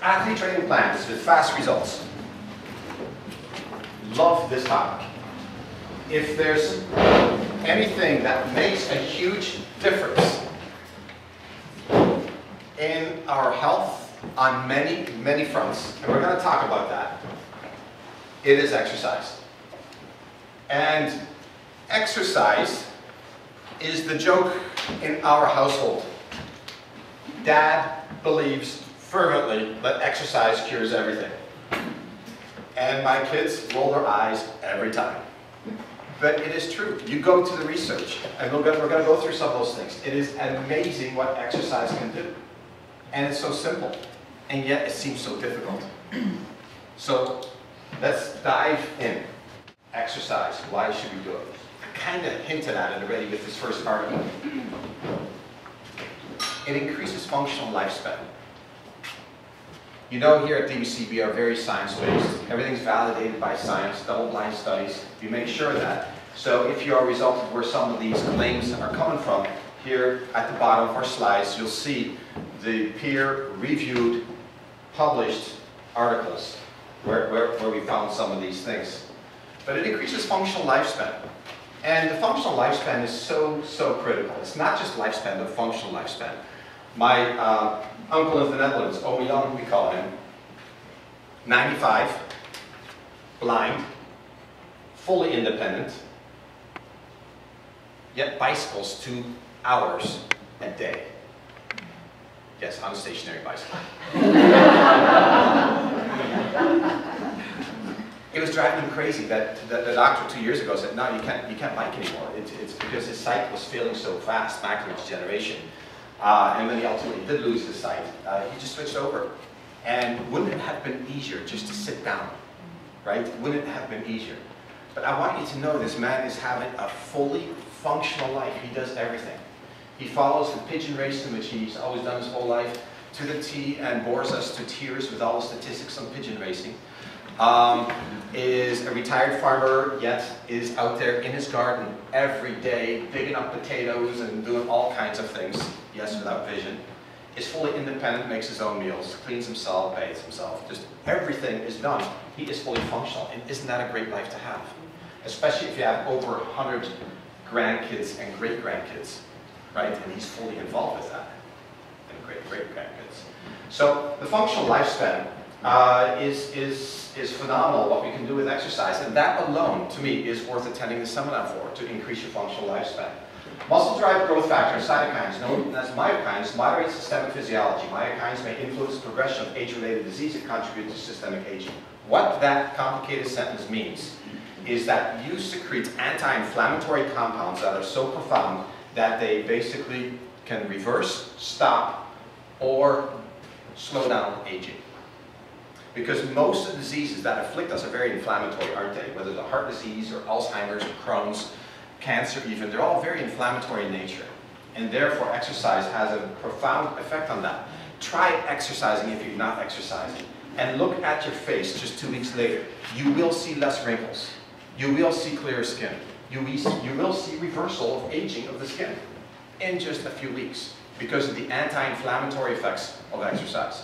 Athlete training plans with fast results. Love this topic. If there's anything that makes a huge difference in our health on many, many fronts, and we're going to talk about that, it is exercise. And exercise is the joke in our household. Dad believes fervently that exercise cures everything. And my kids roll their eyes every time. But it is true. You go to the research, and we're going to go through some of those things. It is amazing what exercise can do. And it's so simple. And yet it seems so difficult. So let's dive in. Exercise. Why should we do it? I kind of hinted at it already with this first article. It increases functional lifespan. You know, here at DBC we are very science-based. Everything's validated by science, double-blind studies. We make sure of that. So if you are a result of where some of these claims are coming from, here at the bottom of our slides, you'll see the peer-reviewed, published articles where we found some of these things. But it increases functional lifespan. And the functional lifespan is so critical. It's not just lifespan, but functional lifespan. My uncle in the Netherlands, Ome Jan, we call him, 95, blind, fully independent, yet bicycles 2 hours a day. Yes, on a stationary bicycle. It was driving him crazy that the doctor 2 years ago said, no, you can't bike anymore. It's because his sight was failing so fast, macular degeneration. And when he ultimately did lose his sight, he just switched over. And wouldn't it have been easier just to sit down, right? Wouldn't it have been easier? But I want you to know this man is having a fully functional life. He does everything. He follows the pigeon racing, which he's always done his whole life, to the T and bores us to tears with all the statistics on pigeon racing. Is a retired farmer, yet is out there in his garden every day, digging up potatoes and doing all kinds of things, yes, without vision. Is fully independent, makes his own meals, cleans himself, bathes himself, just everything is done. He is fully functional, and isn't that a great life to have? Especially if you have over 100 grandkids and great-grandkids, right? And he's fully involved with that, and great-grandkids. So the functional lifespan is phenomenal, what we can do with exercise, and that alone, to me, is worth attending the seminar for, to increase your functional lifespan. Muscle-derived growth factor, cytokines, known as myokines, moderate systemic physiology. Myokines may influence the progression of age-related disease and contribute to systemic aging. What that complicated sentence means is that you secrete anti-inflammatory compounds that are so profound that they basically can reverse, stop, or slow down aging. Because most of the diseases that afflict us are very inflammatory, aren't they? Whether it's heart disease or Alzheimer's or Crohn's, cancer even, they're all very inflammatory in nature. And therefore exercise has a profound effect on that. Try exercising if you're not exercising. And look at your face just 2 weeks later. You will see less wrinkles. You will see clearer skin. You will see reversal of aging of the skin in just a few weeks because of the anti-inflammatory effects of exercise.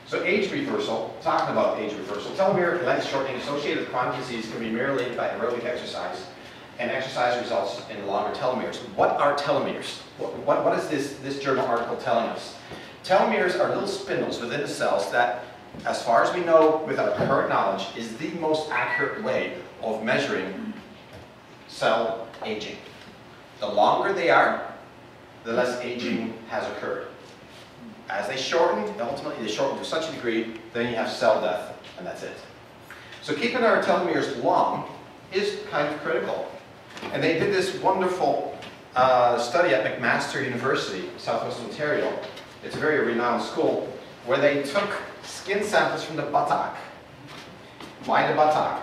So age reversal, talking about age reversal, telomere length shortening associated with chronic disease can be merely by aerobic exercise, and exercise results in longer telomeres. What are telomeres? What is this journal article telling us? Telomeres are little spindles within the cells that, as far as we know with our current knowledge, is the most accurate way of measuring cell aging. The longer they are, the less aging has occurred. As they shorten, ultimately they shorten to such a degree, then you have cell death, and that's it. So keeping our telomeres long is kind of critical. And they did this wonderful study at McMaster University, Southwest Ontario. It's a very renowned school, where they took skin samples from the buttock. Why the buttock?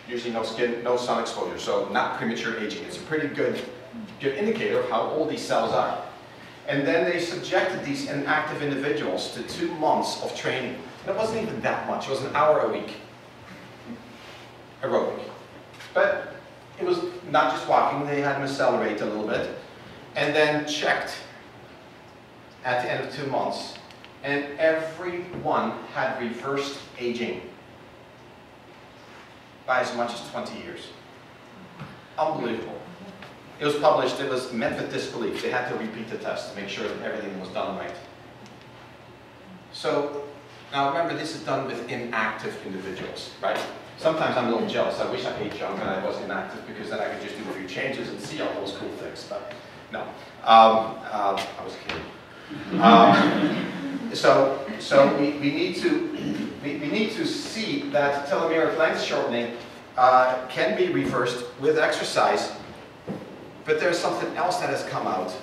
Usually no skin, no sun exposure, so not premature aging. It's a pretty good indicator of how old these cells are. And then they subjected these inactive individuals to 2 months of training. And it wasn't even that much, it was an hour a week, aerobic. But it was not just walking, they had them accelerate a little bit, and then checked at the end of 2 months And every one had reversed aging by as much as 20 years. Unbelievable. It was published, it was met with disbelief. They had to repeat the test to make sure that everything was done right. So, now remember, this is done with inactive individuals, right? Sometimes I'm a little jealous. I wish I ate young and I was inactive, because then I could just do a few changes and see all those cool things. But no, I was kidding. So we need to see that telomeric length shortening can be reversed with exercise. But there's something else that has come out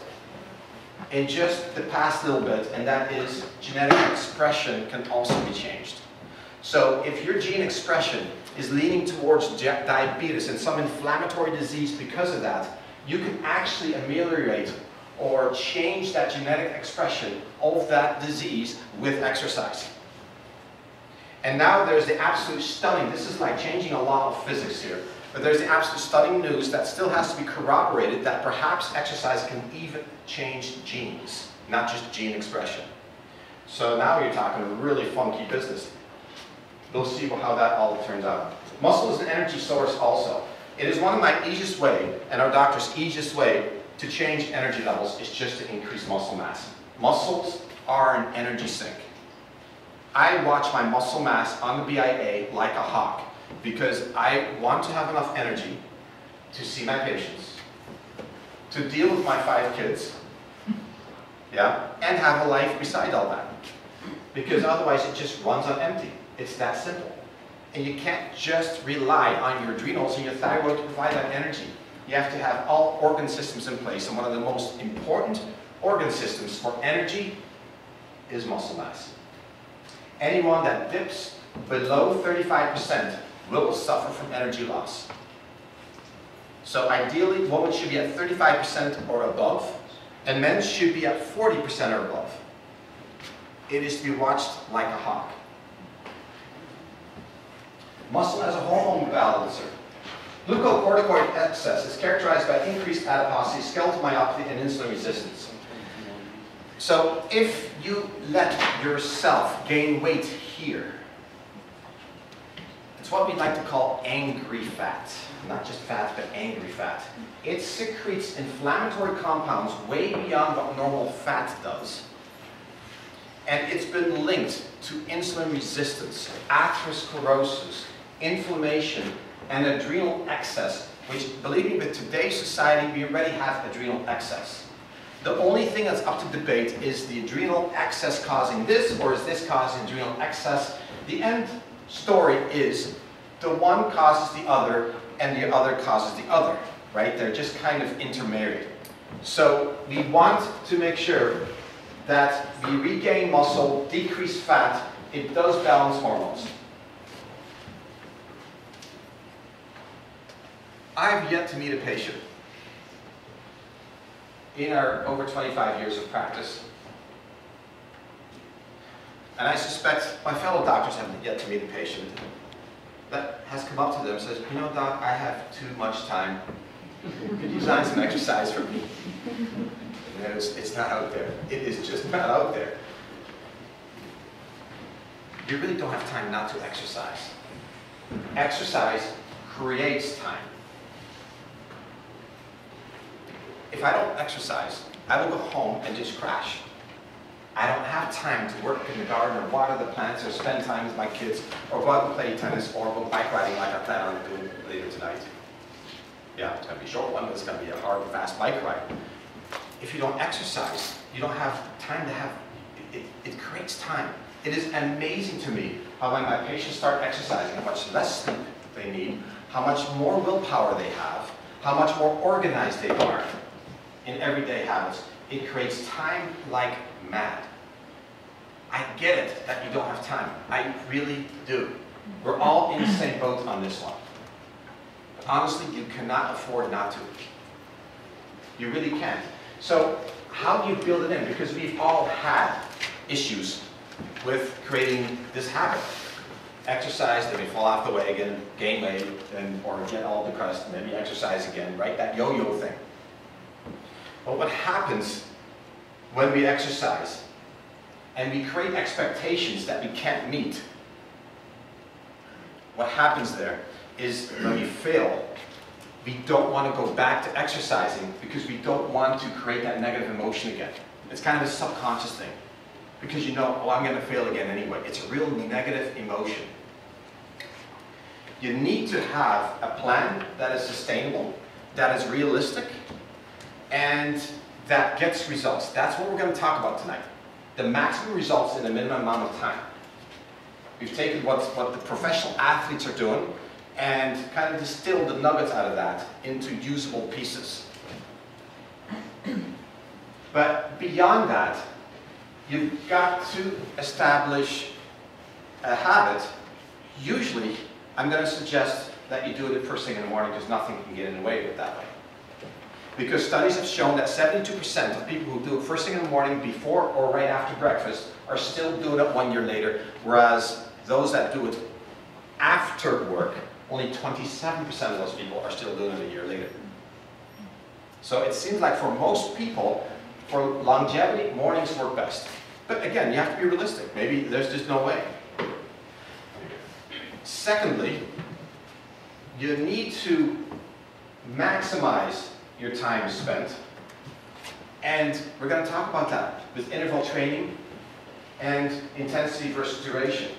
in just the past little bit, and that is genetic expression can also be changed. So if your gene expression is leaning towards diabetes and some inflammatory disease because of that, you can actually ameliorate or change that genetic expression of that disease with exercise. And now there's the absolute stunning, this is like changing a law of physics here, but there's the absolute stunning news that still has to be corroborated that perhaps exercise can even change genes, not just gene expression. So now you're talking a really funky business. We'll see how that all turns out. Muscle is an energy source also. It is one of my easiest way, and our doctor's easiest way, to change energy levels is just to increase muscle mass. Muscles are an energy sink. I watch my muscle mass on the BIA like a hawk, because I want to have enough energy to see my patients, to deal with my 5 kids, yeah, and have a life beside all that. Because otherwise it just runs on empty. It's that simple. And you can't just rely on your adrenals and your thyroid to provide that energy. You have to have all organ systems in place, and one of the most important organ systems for energy is muscle mass. Anyone that dips below 35% will suffer from energy loss. So ideally, women should be at 35% or above, and men should be at 40% or above. It is to be watched like a hawk. Muscle as a hormone balancer. Glucocorticoid excess is characterized by increased adiposity, skeletal myopathy, and insulin resistance. So if you let yourself gain weight here, it's what we like to call angry fat. Not just fat, but angry fat. It secretes inflammatory compounds way beyond what normal fat does. And it's been linked to insulin resistance, atherosclerosis, inflammation, and adrenal excess, which, believe me, with today's society, we already have adrenal excess. The only thing that's up to debate is the adrenal excess causing this, or is this causing adrenal excess? The end story is the one causes the other, and the other causes the other, right? They're just kind of intermarried. So we want to make sure that we regain muscle, decrease fat. It does balance hormones. I've yet to meet a patient in our over 25 years of practice, and I suspect my fellow doctors have yet to meet a patient that has come up to them and says, you know, doc, I have too much time. Could you design some exercise for me? And it's not out there. It is just not out there. You really don't have time not to exercise. Exercise creates time. If I don't exercise, I will go home and just crash. I don't have time to work in the garden or water the plants or spend time with my kids or go out and play tennis or go bike riding like I plan on doing later tonight. Yeah, it's going to be a short one, but it's going to be a hard, fast bike ride. If you don't exercise, you don't have time to have, it creates time. It is amazing to me how when my patients start exercising, how much less sleep they need, how much more willpower they have, how much more organized they are in everyday habits. It creates time like mad. I get it that you don't have time. I really do. We're all in the same boat on this one. But honestly, you cannot afford not to. You really can't. So how do you build it in? Because we've all had issues with creating this habit. Exercise, then we fall off the wagon, gain weight, or get all depressed, maybe exercise again, right? That yo-yo thing. But what happens when we exercise and we create expectations that we can't meet, what happens there is when we fail, we don't want to go back to exercising because we don't want to create that negative emotion again. It's kind of a subconscious thing. Because you know, oh, I'm going to fail again anyway. It's a real negative emotion. You need to have a plan that is sustainable, that is realistic, and that gets results. That's what we're going to talk about tonight. The maximum results in the minimum amount of time. We've taken what the professional athletes are doing and kind of distilled the nuggets out of that into usable pieces. But beyond that, you've got to establish a habit. Usually, I'm going to suggest that you do it first thing in the morning because nothing can get in the way of it that way. Because studies have shown that 72% of people who do it first thing in the morning before or right after breakfast are still doing it 1 year later, whereas those that do it after work, only 27% of those people are still doing it a year later. So it seems like for most people, for longevity, mornings work best. But again, you have to be realistic. Maybe there's just no way. Secondly, you need to maximize your time spent. And we're going to talk about that with interval training and intensity versus duration.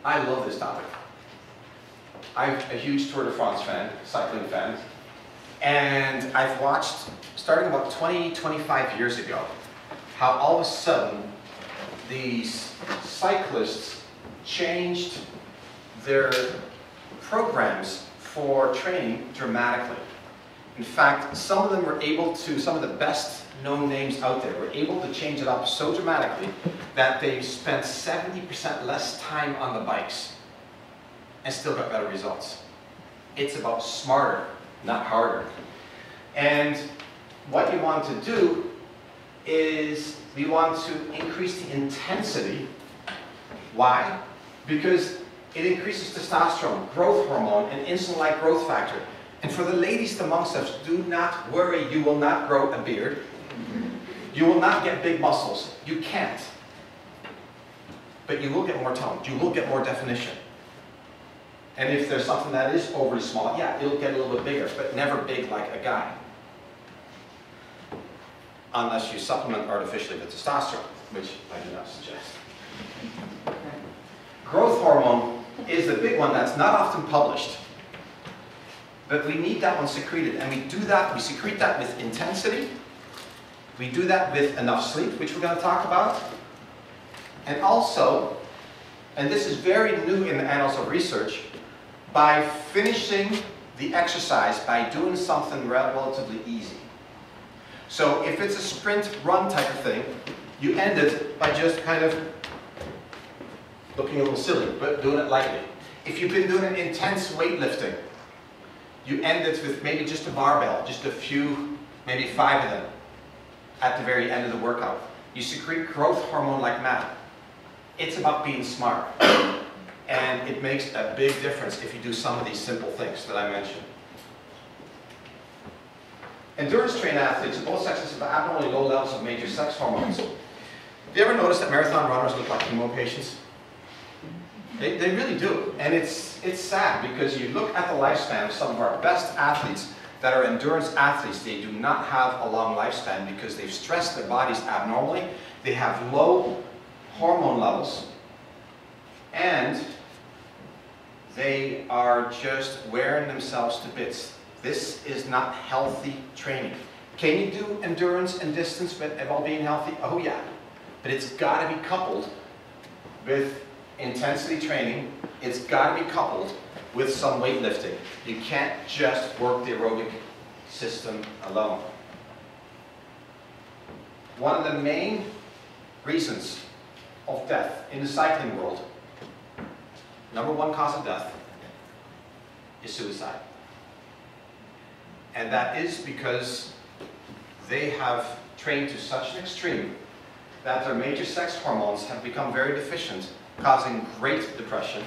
I love this topic. I'm a huge Tour de France fan, cycling fan. And I've watched, starting about 25 years ago, how all of a sudden these cyclists changed their programs for training dramatically. In fact, some of them were able to, some of the best known names out there were able to change it up so dramatically that they spent 70% less time on the bikes and still got better results. It's about smarter, not harder. And what you want to do is we want to increase the intensity. Why? Because it increases testosterone, growth hormone, and insulin-like growth factor. And for the ladies amongst us, do not worry, you will not grow a beard. You will not get big muscles. You can't. But you will get more tone. You will get more definition. And if there's something that is overly small, yeah, it'll get a little bit bigger, but never big like a guy. Unless you supplement artificially with testosterone, which I do not suggest. Growth hormone is the big one that's not often published. But we need that one secreted, and we do that, we secrete that with intensity. We do that with enough sleep, which we're going to talk about. And also, and this is very new in the annals of research, by finishing the exercise by doing something relatively easy. So if it's a sprint run type of thing, you end it by just kind of looking a little silly, but doing it lightly. If you've been doing intense weightlifting, you end it with maybe just a barbell, just a few, maybe 5 of them at the very end of the workout. You secrete growth hormone like mad. It's about being smart. And it makes a big difference if you do some of these simple things that I mentioned. Endurance trained athletes of both sexes have abnormally low levels of major sex hormones. Have you ever noticed that marathon runners look like chemo patients? They really do. And it's sad because you look at the lifespan of some of our best athletes that are endurance athletes, they do not have a long lifespan because they've stressed their bodies abnormally, they have low hormone levels, and they are just wearing themselves to bits. This is not healthy training. Can you do endurance and distance while being healthy? Oh yeah. But it's got to be coupled with intensity training. It's got to be coupled with some weightlifting. You can't just work the aerobic system alone. One of the main reasons of death in the cycling world, #1 cause of death, is suicide. And that is because they have trained to such an extreme that their major sex hormones have become very deficient, causing great depression,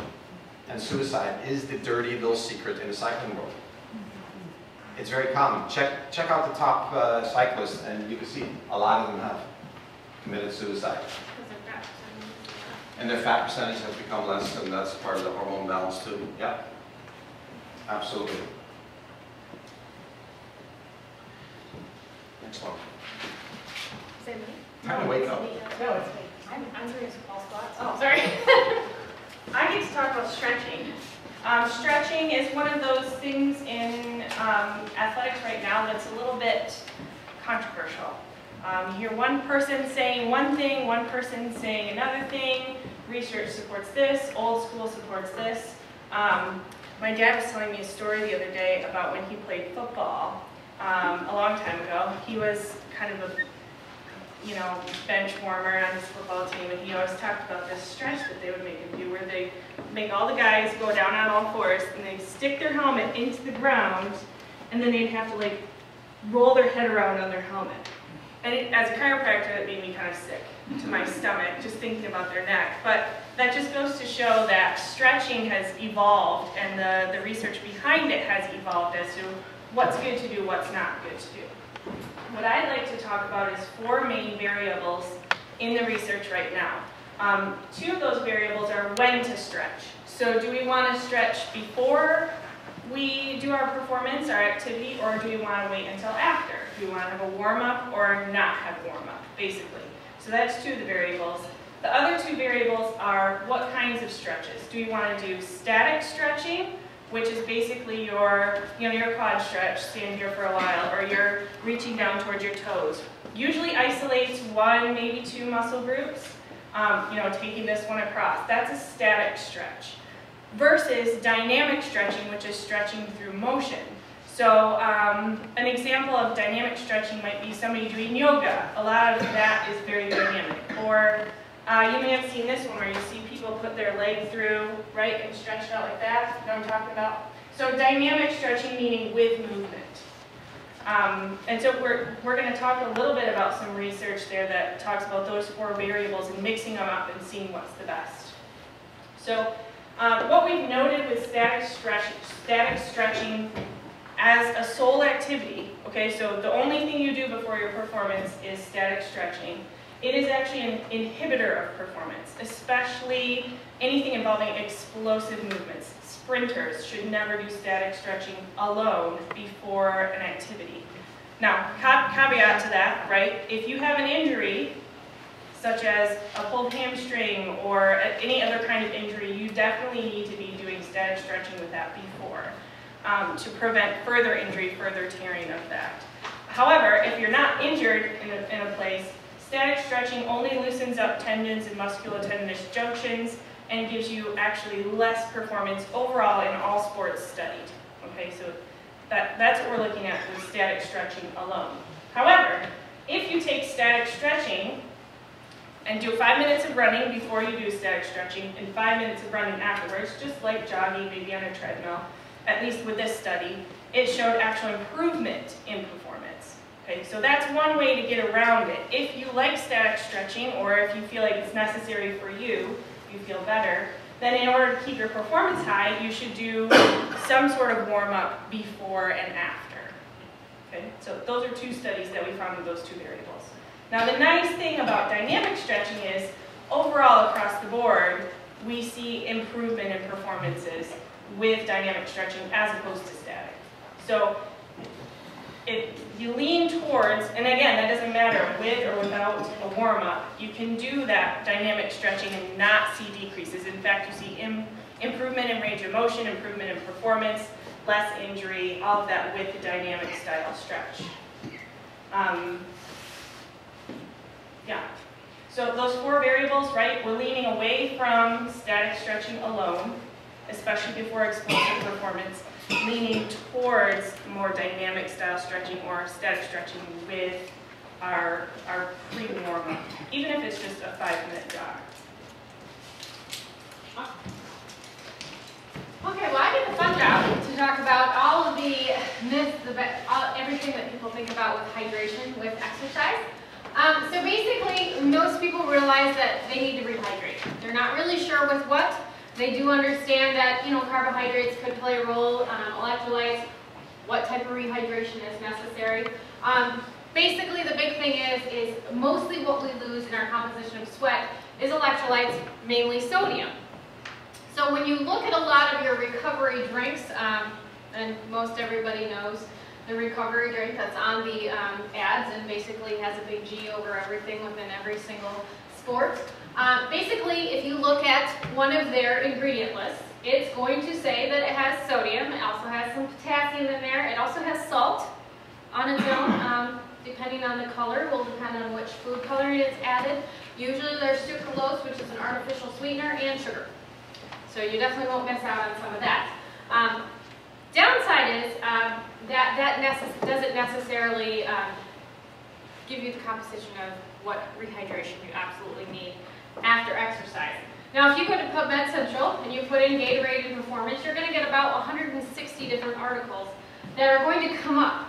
and suicide is the dirty little secret in the cycling world. It's very common. Check out the top cyclists and you can see a lot of them have. committed suicide. And their fat percentage has become less, and that's part of the hormone balance too. Yeah, absolutely. Next one. Is it me? Time to wake up. No, it's me. I'm doing some false spots. Oh, sorry. I get to talk about stretching. Stretching is one of those things in athletics right now that's a little bit controversial. You hear one person saying one thing, one person saying another thing. Research supports this, old school supports this. My dad was telling me a story the other day about when he played football a long time ago. He was kind of a bench warmer on his football team, and he always talked about this stretch that they would make him do, where they make all the guys go down on all fours, and they'd stick their helmet into the ground, and then they'd have to like roll their head around on their helmet. And as a chiropractor, it made me kind of sick to my stomach, just thinking about their neck. But that just goes to show that stretching has evolved, and the research behind it has evolved as to what's good to do, what's not good to do. What I'd like to talk about is 4 main variables in the research right now. 2 of those variables are when to stretch. So do we want to stretch before we do our performance, our activity, or do we want to wait until after? Do we want to have a warm-up or not have a warm-up, basically? So that's 2 of the variables. The other 2 variables are what kinds of stretches. Do we want to do static stretching, which is basically your quad stretch, stand here for a while, or you're reaching down towards your toes. Usually isolates 1, maybe 2 muscle groups, taking this one across. That's a static stretch. Versus dynamic stretching, which is stretching through motion. So an example of dynamic stretching might be somebody doing yoga. A lot of that is very dynamic. Or you may have seen this one where you see people put their leg through, right, and stretch it out like that. You know what I'm talking about? So dynamic stretching meaning with movement. And so we're going to talk a little bit about some research there that talks about those 4 variables and mixing them up and seeing what's the best. So what we've noted with static stretching as a sole activity, okay, so the only thing you do before your performance is static stretching. It is actually an inhibitor of performance, especially anything involving explosive movements. Sprinters should never do static stretching alone before an activity. Now, caveat to that, right? If you have an injury, such as a pulled hamstring or any other kind of injury, you definitely need to be doing static stretching with that before to prevent further injury, further tearing of that. However, if you're not injured in a place, static stretching only loosens up tendons and musculotendinous junctions and gives you actually less performance overall in all sports studied. Okay, so that's what we're looking at with static stretching alone. However, if you take static stretching and do 5 minutes of running before you do static stretching and 5 minutes of running afterwards, just like jogging, maybe on a treadmill, at least with this study, it showed actual improvement in performance. Okay, so that's one way to get around it. If you like static stretching, or if you feel like it's necessary for you, you feel better, then in order to keep your performance high, you should do some sort of warm-up before and after. Okay, so those are 2 studies that we found with those 2 variables. Now the nice thing about dynamic stretching is, overall across the board, we see improvement in performances with dynamic stretching as opposed to static. So you lean towards, and again, that doesn't matter with or without a warm-up, you can do that dynamic stretching and not see decreases. In fact, you see improvement in range of motion, improvement in performance, less injury, all of that with the dynamic style stretch. Yeah. So those 4 variables, right, we're leaning away from static stretching alone, especially before explosive performance, leaning towards more dynamic style stretching or static stretching with our pre-warm-up, even if it's just a 5-minute jog. Okay, well I get the fun job to talk about all of the myths, everything that people think about with hydration, with exercise. So basically, most people realize that they need to rehydrate. They're not really sure with what. They do understand that, carbohydrates could play a role, electrolytes, what type of rehydration is necessary. basically the big thing is mostly what we lose in our composition of sweat is electrolytes, mainly sodium. So when you look at a lot of your recovery drinks, and most everybody knows the recovery drink that's on the ads and basically has a big G over everything within every single sport. Basically, if you look at one of their ingredient lists, it's going to say that it has sodium. It also has some potassium in there. It also has salt on its own. Depending on the color, will depend on which food coloring it's added. Usually there's sucralose, which is an artificial sweetener, and sugar. So you definitely won't miss out on some of that. Downside is that doesn't necessarily give you the composition of what rehydration you absolutely need after exercise. Now, if you go to PubMed Central and you put in Gatorade and Performance, you're going to get about 160 different articles that are going to come up.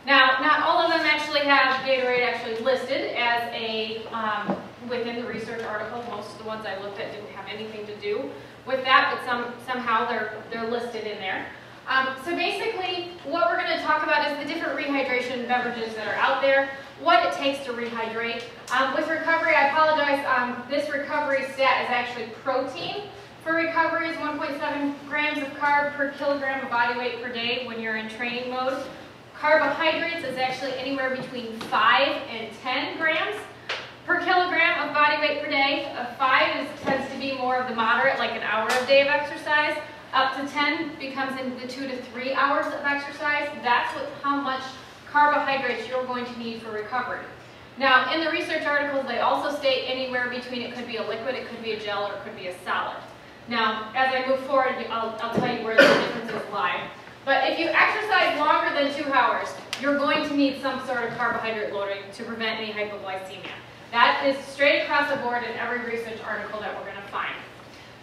Now, not all of them actually have Gatorade actually listed as a within the research article. Most of the ones I looked at didn't have anything to do with that, but somehow they're listed in there. So basically, what we're going to talk about is the different rehydration beverages that are out there, what it takes to rehydrate. With recovery, I apologize, this recovery stat is actually protein. For recovery is 1.7 grams of carb per kilogram of body weight per day when you're in training mode. Carbohydrates is actually anywhere between 5 and 10 grams per kilogram of body weight per day. 5 tends to be more of the moderate, like an hour a day of exercise. Up to 10 becomes in the 2 to 3 hours of exercise. That's how much carbohydrates you're going to need for recovery. Now, in the research articles, they also state anywhere between, it could be a liquid, it could be a gel, or it could be a solid. Now, as I move forward, I'll tell you where the differences lie. But if you exercise longer than 2 hours, you're going to need some sort of carbohydrate loading to prevent any hypoglycemia. That is straight across the board in every research article that we're going to find.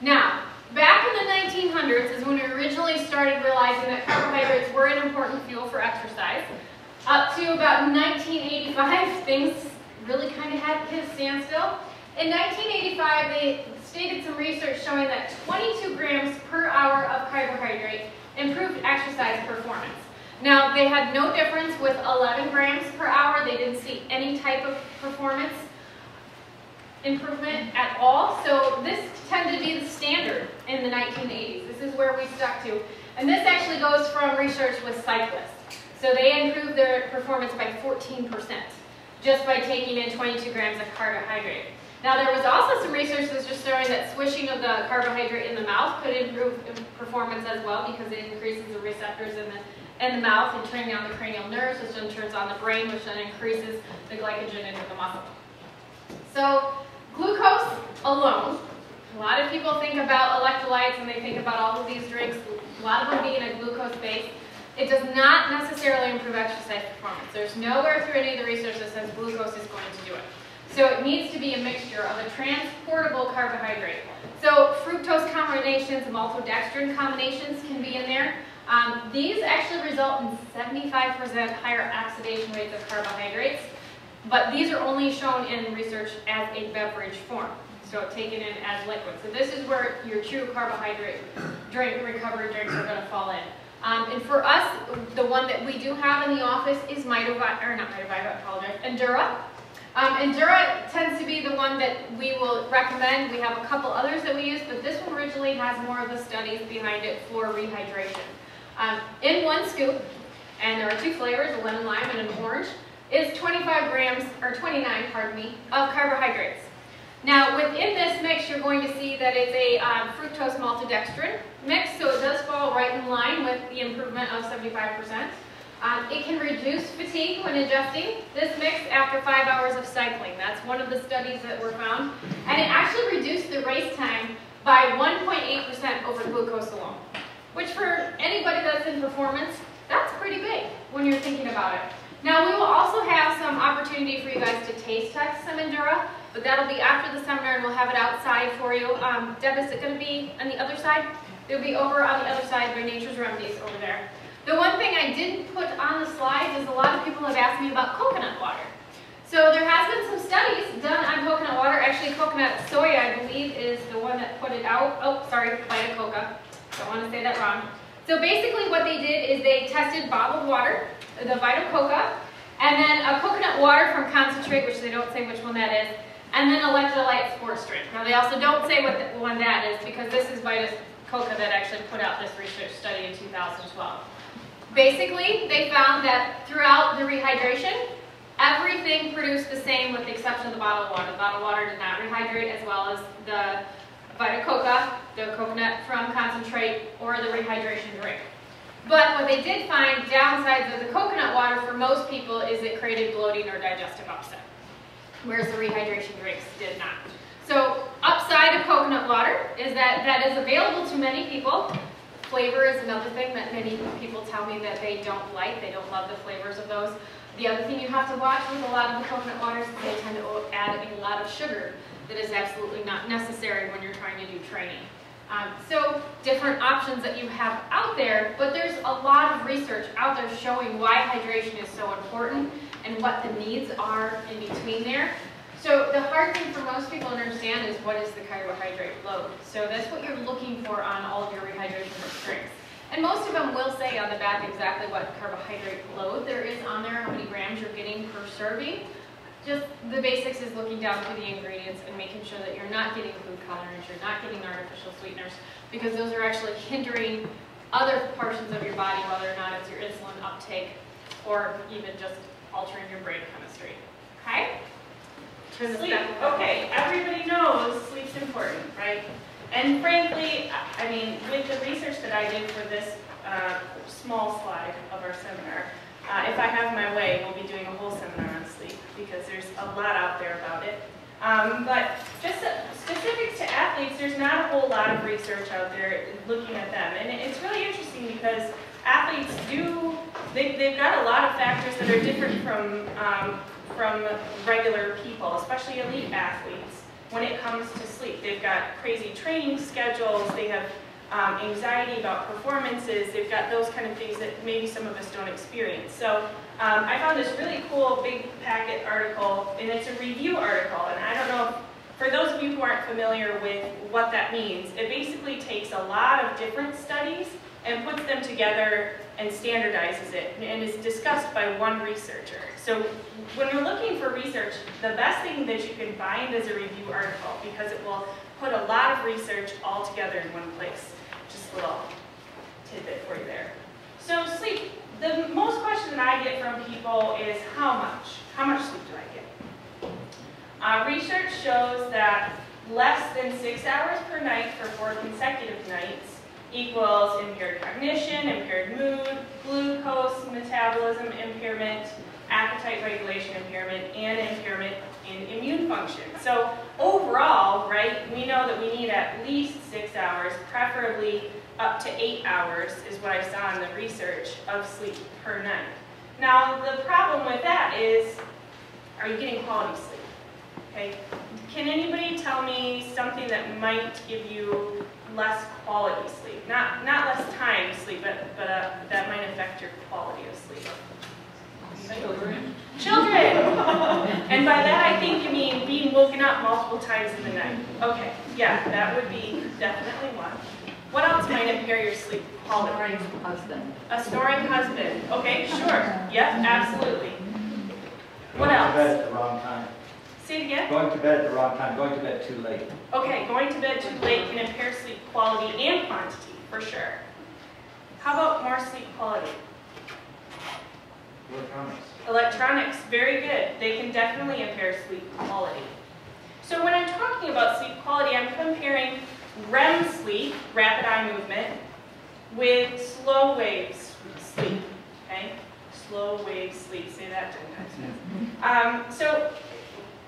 Now, back in the 1900s is when we originally started realizing that carbohydrates were an important fuel for exercise. Up to about 1985, things really kind of had hit a standstill. In 1985, they stated some research showing that 22 grams per hour of carbohydrate improved exercise performance. Now, they had no difference with 11 grams per hour. They didn't see any type of performance improvement at all. So this tended to be the standard in the 1980s. This is where we stuck to. And this actually goes from research with cyclists. So they improved their performance by 14% just by taking in 22 grams of carbohydrate. Now, there was also some research that's just showing that swishing of the carbohydrate in the mouth could improve performance as well, because it increases the receptors in the mouth and turning on the cranial nerves, which then turns on the brain, which then increases the glycogen into the muscle. So glucose alone, a lot of people think about electrolytes and they think about all of these drinks, a lot of them being a glucose base. It does not necessarily improve exercise performance. There's nowhere through any of the research that says glucose is going to do it. So it needs to be a mixture of a transportable carbohydrate. So fructose combinations, maltodextrin combinations can be in there. These actually result in 75% higher oxidation rates of carbohydrates, but these are only shown in research as a beverage form, so taken in as liquid. So this is where your true carbohydrate recovery drinks are going to fall in. And for us, the one that we do have in the office is Endura. Endura tends to be the one that we will recommend. We have a couple others that we use, but this one originally has more of the studies behind it for rehydration. In one scoop, and there are 2 flavors, a lemon lime and an orange, is 25 grams, or 29, pardon me, of carbohydrates. Now, within this mix, you're going to see that it's a fructose maltodextrin mix, so it does fall right in line with the improvement of 75%. It can reduce fatigue when ingesting this mix after 5 hours of cycling. That's one of the studies that were found. And it actually reduced the race time by 1.8% over glucose alone, which for anybody that's in performance, that's pretty big when you're thinking about it. Now, we will also have some opportunity for you guys to taste test some Endura, but that'll be after the seminar and we'll have it outside for you. Deb, is it going to be on the other side? It'll be over on the other side by Nature's Remedies over there. The one thing I didn't put on the slides is a lot of people have asked me about coconut water. So there has been some studies done on coconut water. Actually, coconut soy, I believe, is the one that put it out. Oh, sorry, Vita Coca. Don't want to say that wrong. So basically what they did is they tested bottled water, the Vita Coca, and then a coconut coconut water from concentrate, which they don't say which one that is, and then electrolyte sports drink. Now they also don't say what one that is because this is Vita Coca that actually put out this research study in 2012. Basically, they found that throughout the rehydration, everything produced the same with the exception of the bottled water. The bottled water did not rehydrate as well as the Vita Coca, the coconut from concentrate, or the rehydration drink. But what they did find, downsides of the coconut water for most people is it created bloating or digestive upset, whereas the rehydration drinks did not. So upside of coconut water is that that is available to many people. Flavor is another thing that many people tell me that they don't like. They don't love the flavors of those. The other thing you have to watch with a lot of the coconut waters is they tend to add a lot of sugar that is absolutely not necessary when you're trying to do training. So different options that you have out there, but there's a lot of research out there showing why hydration is so important and what the needs are in between there. So the hard thing for most people to understand is what is the carbohydrate load. So that's what you're looking for on all of your rehydration drinks. And most of them will say on the back exactly what carbohydrate load there is on there, how many grams you're getting per serving. Just the basics is looking down through the ingredients and making sure that you're not getting food colorants, you're not getting artificial sweeteners, because those are actually hindering other portions of your body, whether or not it's your insulin uptake or even just altering your brain chemistry. Okay? Sleep. Okay, everybody knows sleep's important, right? And frankly, I mean, with the research that I did for this small slide of our seminar, if I have my way, we'll be doing a whole seminar on sleep because there's a lot out there about it. But just specific to athletes, there's not a whole lot of research out there looking at them. And it's really interesting because athletes they've got a lot of factors that are different from regular people, especially elite athletes, when it comes to sleep. They've got crazy training schedules, they have anxiety about performances, they've got those kind of things that maybe some of us don't experience. So I found this really cool big packet article, and it's a review article, and I don't know, for those of you who aren't familiar with what that means, it basically takes a lot of different studies and puts them together and standardizes it, and is discussed by one researcher. So when we're looking for research, the best thing that you can find is a review article because it will put a lot of research all together in one place. Just a little tidbit for you there. So sleep, the most question that I get from people is how much? How much sleep do I get? Research shows that less than 6 hours per night for 4 consecutive nights equals impaired cognition, impaired mood, glucose metabolism impairment, appetite regulation impairment, and impairment in immune function. So overall, right, we know that we need at least 6 hours, preferably up to 8 hours is what I saw in the research of sleep per night. Now the problem with that is, are you getting quality sleep? Okay. Can anybody tell me something that might give you less quality sleep? Not less time sleep, but that might affect your quality of sleep. Children. Children! And by that I think you mean being woken up multiple times in the night. Okay, yeah, that would be definitely one. What else might impair your sleep quality? Snoring husband. A snoring husband. Okay, sure. Yep, absolutely. What Going to bed else? at the wrong time. Say it again. Going to bed at the wrong time. Going to bed too late. Okay, going to bed too late can impair sleep quality and quantity, for sure. How about more sleep quality? Electronics. Electronics, very good. They can definitely impair sleep quality. So when I'm talking about sleep quality, I'm comparing REM sleep, rapid eye movement, with slow wave sleep, okay? Slow wave sleep, say that 10 times. So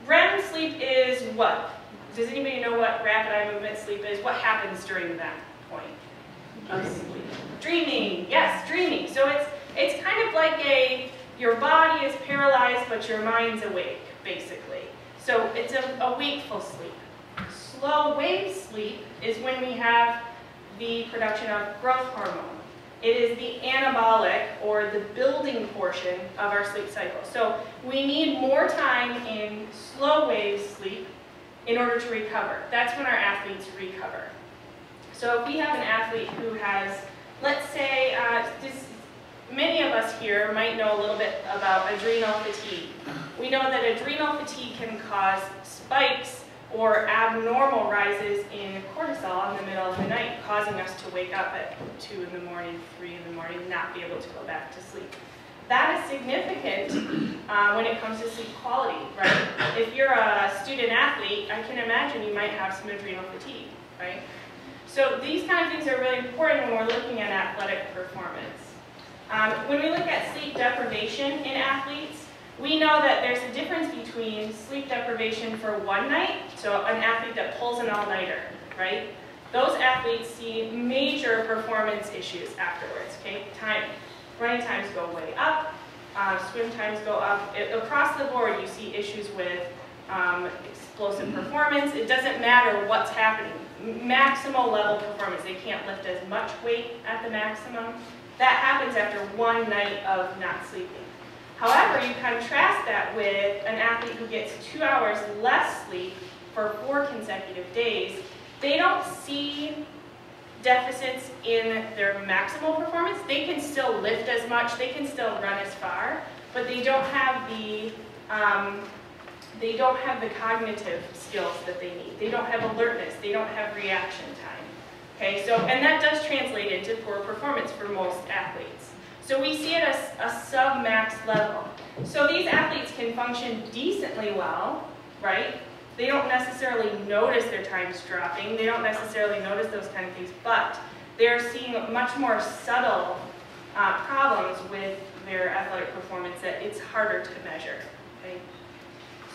REM sleep is what? Does anybody know what rapid eye movement sleep is? What happens during that point of sleep? Dreaming, yes, dreaming. So it's kind of like your body is paralyzed, but your mind's awake, basically. So it's a wakeful sleep. Slow wave sleep is when we have the production of growth hormone. It is the anabolic, or the building portion of our sleep cycle. So we need more time in slow wave sleep in order to recover. That's when our athletes recover. So if we have an athlete who has, let's say, many of us here might know a little bit about adrenal fatigue. We know that adrenal fatigue can cause spikes or abnormal rises in cortisol in the middle of the night, causing us to wake up at 2 in the morning, 3 in the morning, not be able to go back to sleep. That is significant when it comes to sleep quality, right? If you're a student athlete, I can imagine you might have some adrenal fatigue, right? So these kind of things are really important when we're looking at athletic performance. When we look at sleep deprivation in athletes, we know that there's a difference between sleep deprivation for one night, so an athlete that pulls an all-nighter, right? Those athletes see major performance issues afterwards, okay? Running times go way up, swim times go up. Across the board, you see issues with explosive performance. It doesn't matter what's happening. Maximal level performance. They can't lift as much weight at the maximum. That happens after one night of not sleeping. However, you contrast that with an athlete who gets 2 hours less sleep for 4 consecutive days. They don't see deficits in their maximal performance. They can still lift as much, they can still run as far, but they don't have the cognitive skills that they need. They don't have alertness, they don't have reaction time. Okay, so, and that does translate into poor performance for most athletes. So we see it as a sub-max level. So these athletes can function decently well, right? They don't necessarily notice their times dropping. They don't necessarily notice those kind of things, but they're seeing much more subtle problems with their athletic performance that it's harder to measure. Okay?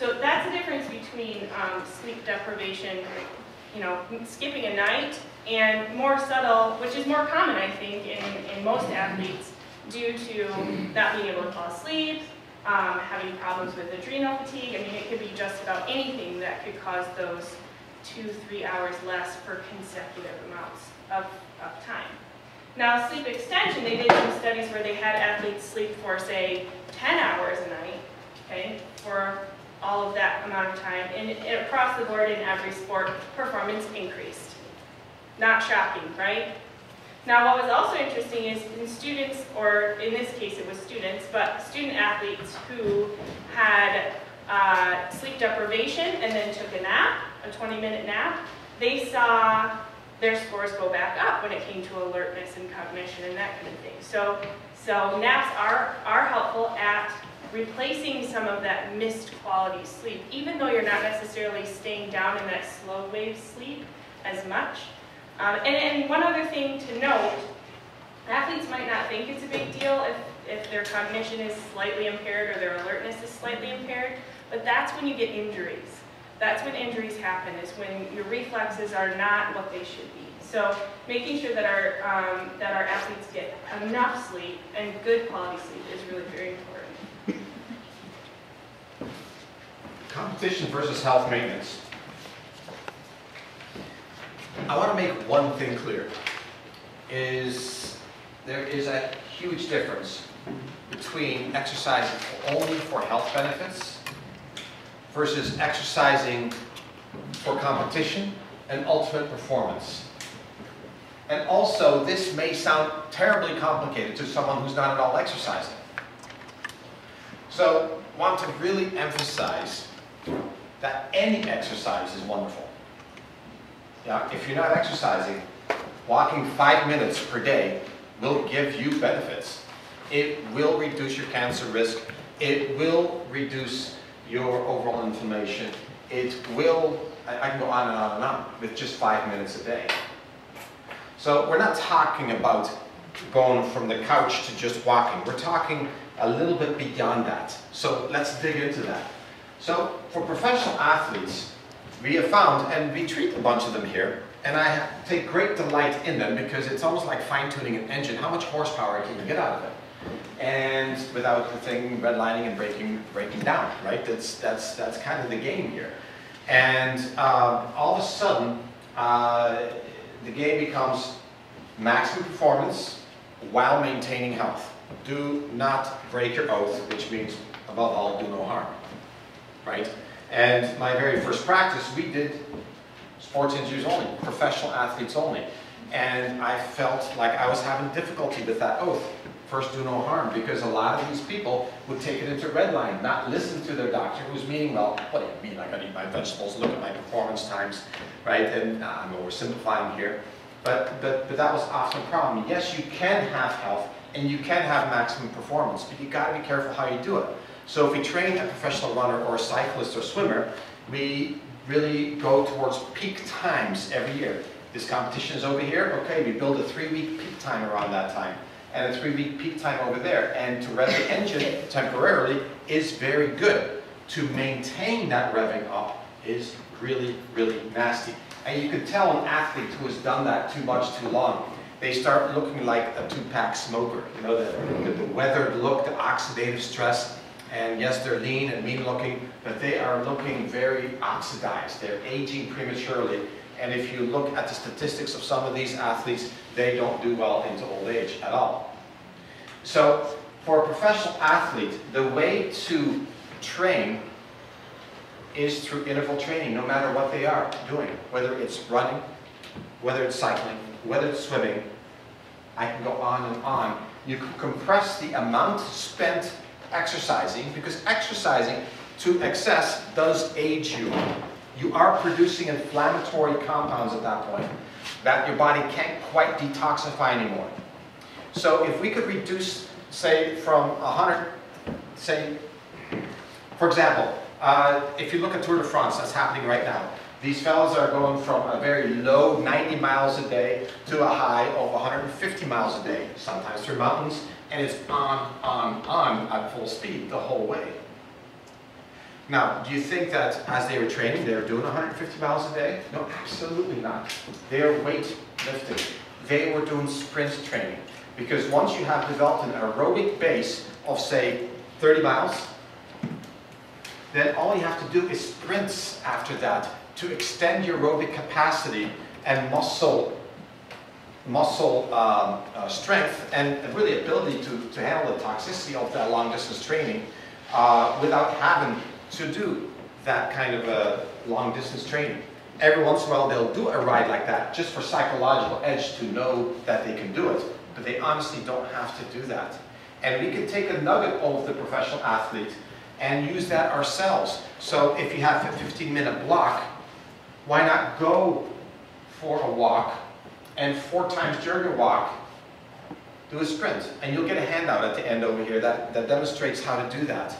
So that's the difference between sleep deprivation, you know, skipping a night, and more subtle, which is more common, I think, in most athletes, due to not being able to fall asleep, having problems with adrenal fatigue. I mean, it could be just about anything that could cause those 2-3 hours less for consecutive amounts of time. Now, sleep extension, they did some studies where they had athletes sleep for, say, 10 hours a night, okay, for all of that amount of time, and across the board in every sport, performance increased. Not shocking, right? Now, what was also interesting is in students, or in this case it was students, but student athletes who had sleep deprivation and then took a nap, a 20-minute nap, they saw their scores go back up when it came to alertness and cognition and that kind of thing. So naps are helpful at replacing some of that missed quality sleep, even though you're not necessarily staying down in that slow wave sleep as much. And one other thing to note, athletes might not think it's a big deal if their cognition is slightly impaired or their alertness is slightly impaired, but that's when you get injuries. That's when injuries happen, is when your reflexes are not what they should be. So making sure that our athletes get enough sleep and good quality sleep is really very important. Competition versus health maintenance. I want to make one thing clear, is there is a huge difference between exercising only for health benefits versus exercising for competition and ultimate performance. And also, this may sound terribly complicated to someone who's not at all exercising. So, I want to really emphasize that any exercise is wonderful. Yeah, if you're not exercising, walking 5 minutes per day will give you benefits. It will reduce your cancer risk. It will reduce your overall inflammation. It will, I can go on and on and on with just 5 minutes a day. So we're not talking about going from the couch to just walking. We're talking a little bit beyond that. So let's dig into that. So for professional athletes, we have found, and we treat a bunch of them here, and I take great delight in them because it's almost like fine-tuning an engine. How much horsepower can you get out of it? And without the thing redlining and breaking down, right? That's kind of the game here. And all of a sudden, the game becomes maximum performance while maintaining health. Do not break your oath, which means, above all, do no harm, right? And my very first practice, we did sports injuries only, professional athletes only. And I felt like I was having difficulty with that oath first do no harm, because a lot of these people would take it into red line, not listen to their doctor who's meaning, well, what do you mean I gotta eat my vegetables, look at my performance times, right? And I'm oversimplifying here, but that was often a problem. Yes, you can have health and you can have maximum performance, but you gotta be careful how you do it. So if we train a professional runner or a cyclist or swimmer, we really go towards peak times every year. This competition is over here, okay, we build a 3-week peak time around that time, and a 3-week peak time over there, and to rev the engine temporarily is very good. To maintain that revving up is really, really nasty. And you can tell an athlete who has done that too much too long. They start looking like a 2-pack smoker, you know, the weathered look, the oxidative stress. And yes, they're lean and mean looking, but they are looking very oxidized. They're aging prematurely. And if you look at the statistics of some of these athletes, they don't do well into old age at all. So for a professional athlete, the way to train is through interval training, no matter what they are doing. Whether it's running, whether it's cycling, whether it's swimming, I can go on and on. You can compress the amount spent exercising, because exercising to excess does age you. You are producing inflammatory compounds at that point that your body can't quite detoxify anymore. So if we could reduce, say, from 100, say, for example, if you look at Tour de France, that's happening right now. These fellas are going from a very low 90 miles a day to a high of 150 miles a day, sometimes through mountains, and it's on at full speed the whole way. Now, do you think that as they were training, they were doing 150 miles a day? No, absolutely not. They are weight lifting. They were doing sprint training. Because once you have developed an aerobic base of, say, 30 miles, then all you have to do is sprints after that to extend your aerobic capacity and muscle strength and really ability to handle the toxicity of that long distance training without having to do that kind of long distance training. Every once in a while they'll do a ride like that just for psychological edge to know that they can do it, but they honestly don't have to do that. And we can take a nugget of the professional athlete and use that ourselves. So if you have a 15-minute block, why not go for a walk, and 4 times during your walk, do a sprint. And you'll get a handout at the end over here that demonstrates how to do that.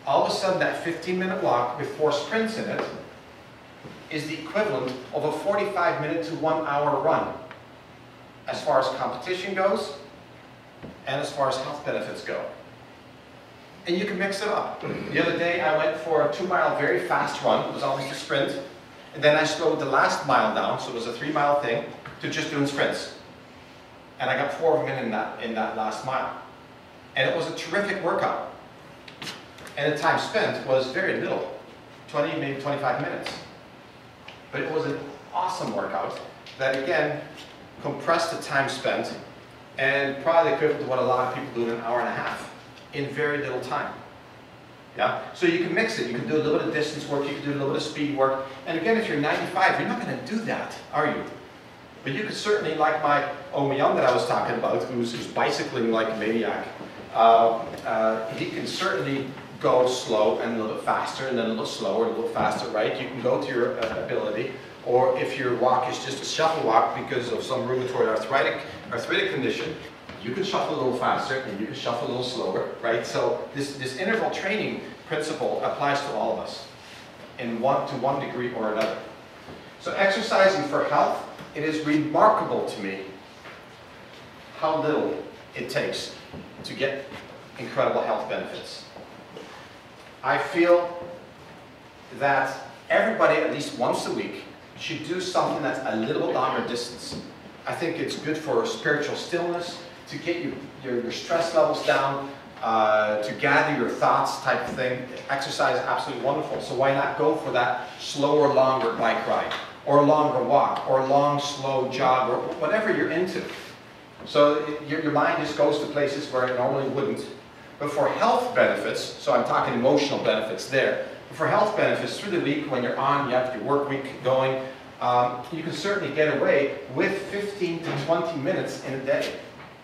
All of a sudden, that 15-minute walk with 4 sprints in it is the equivalent of a 45-minute to 1-hour run, as far as competition goes, and as far as health benefits go. And you can mix it up. The other day, I went for a 2-mile very fast run. It was almost a sprint. And then I slowed the last mile down, so it was a 3-mile thing, to just doing sprints. And I got 4 of them in that last mile. And it was a terrific workout. And the time spent was very little, 20, maybe 25 minutes. But it was an awesome workout that, again, compressed the time spent and probably equivalent to what a lot of people do in an hour and a half in very little time. Yeah? So you can mix it. You can do a little bit of distance work, you can do a little bit of speed work. And again, if you're 95, you're not going to do that, are you? But you could certainly, like my Omeyan that I was talking about, who's bicycling like a maniac, he can certainly go slow and a little bit faster, and then a little slower, and a little faster, right? You can go to your ability. Or if your walk is just a shuffle walk because of some rheumatoid arthritic condition, you can shuffle a little faster and you can shuffle a little slower, right? So this interval training principle applies to all of us to one degree or another. So exercising for health, it is remarkable to me how little it takes to get incredible health benefits. I feel that everybody at least once a week should do something that's a little bit longer distance. I think it's good for spiritual stillness, to get your stress levels down, to gather your thoughts type of thing. Exercise is absolutely wonderful. So why not go for that slower, longer bike ride, or longer walk, or long, slow jog, or whatever you're into. So your mind just goes to places where it normally wouldn't. But for health benefits, so I'm talking emotional benefits there, for health benefits through the week when you're on, you have your work week going, you can certainly get away with 15 to 20 minutes in a day.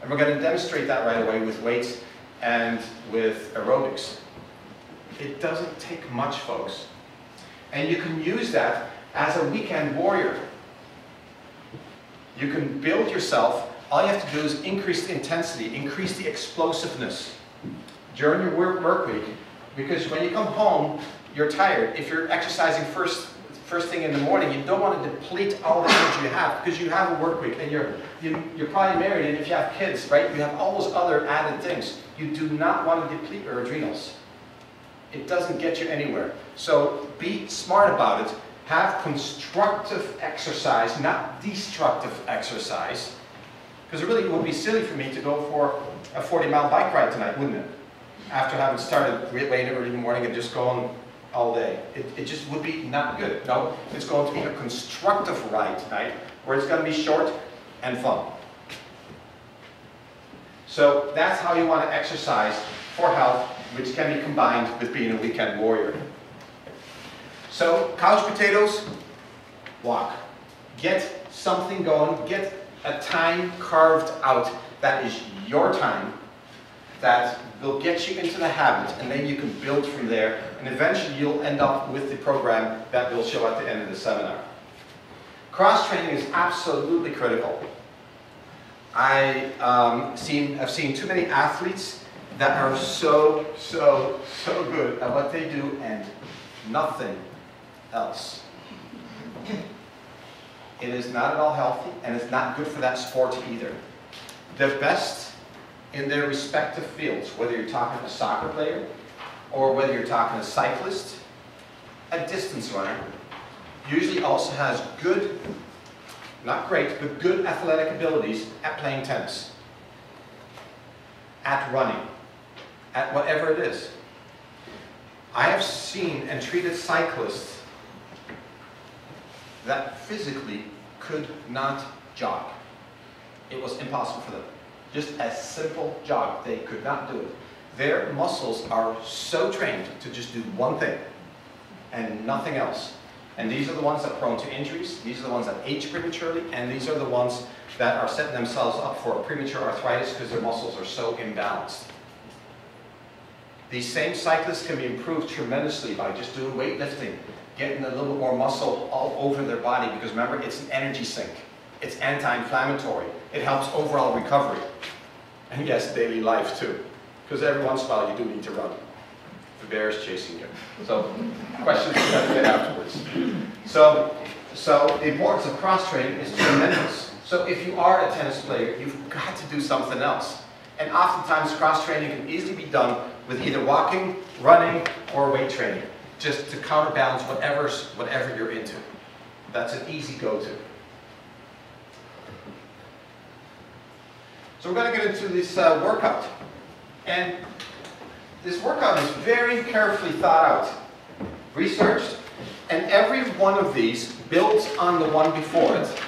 And we're going to demonstrate that right away with weights and with aerobics. It doesn't take much, folks. And you can use that as a weekend warrior. You can build yourself. All you have to do is increase the intensity, increase the explosiveness during your work week. Because when you come home, you're tired. If you're exercising first thing in the morning, you don't want to deplete all the energy you have because you have a work week and you're probably married, and if you have kids, right, you have all those other added things. You do not want to deplete your adrenals. It doesn't get you anywhere. So be smart about it. Have constructive exercise, not destructive exercise. Because it really would be silly for me to go for a 40-mile bike ride tonight, wouldn't it? After having started way early in the morning and just going all day. It just would be not good. No, it's going to be a constructive ride tonight where it's going to be short and fun. So that's how you want to exercise for health, which can be combined with being a weekend warrior. So couch potatoes, walk. Get something going. Get a time carved out that is your time, that will get you into the habit, and then you can build from there, and eventually you'll end up with the program that we'll show at the end of the seminar. Cross-training is absolutely critical. I've seen too many athletes that are so good at what they do and nothing else. It is not at all healthy, and it's not good for that sport either. The best in their respective fields, whether you're talking a soccer player, or whether you're talking a cyclist, a distance runner, usually also has good, not great, but good athletic abilities at playing tennis, at running, at whatever it is. I have seen and treated cyclists that physically could not jog. It was impossible for them. Just a simple jog, they could not do it. Their muscles are so trained to just do one thing and nothing else. And these are the ones that are prone to injuries, these are the ones that age prematurely, and these are the ones that are setting themselves up for premature arthritis because their muscles are so imbalanced. These same cyclists can be improved tremendously by just doing weightlifting, getting a little bit more muscle all over their body, because remember, it's an energy sink. It's anti-inflammatory. It helps overall recovery. And yes, daily life too. Because every once in a while you do need to run. The bear is chasing you. So, questions we're going to get afterwards. So the importance of cross-training is tremendous. So if you are a tennis player, you've got to do something else. And oftentimes cross-training can easily be done with either walking, running, or weight training, just to counterbalance whatever you're into. That's an easy go-to. So we're going to get into this workout. And this workout is very carefully thought out, researched, and every one of these builds on the one before it.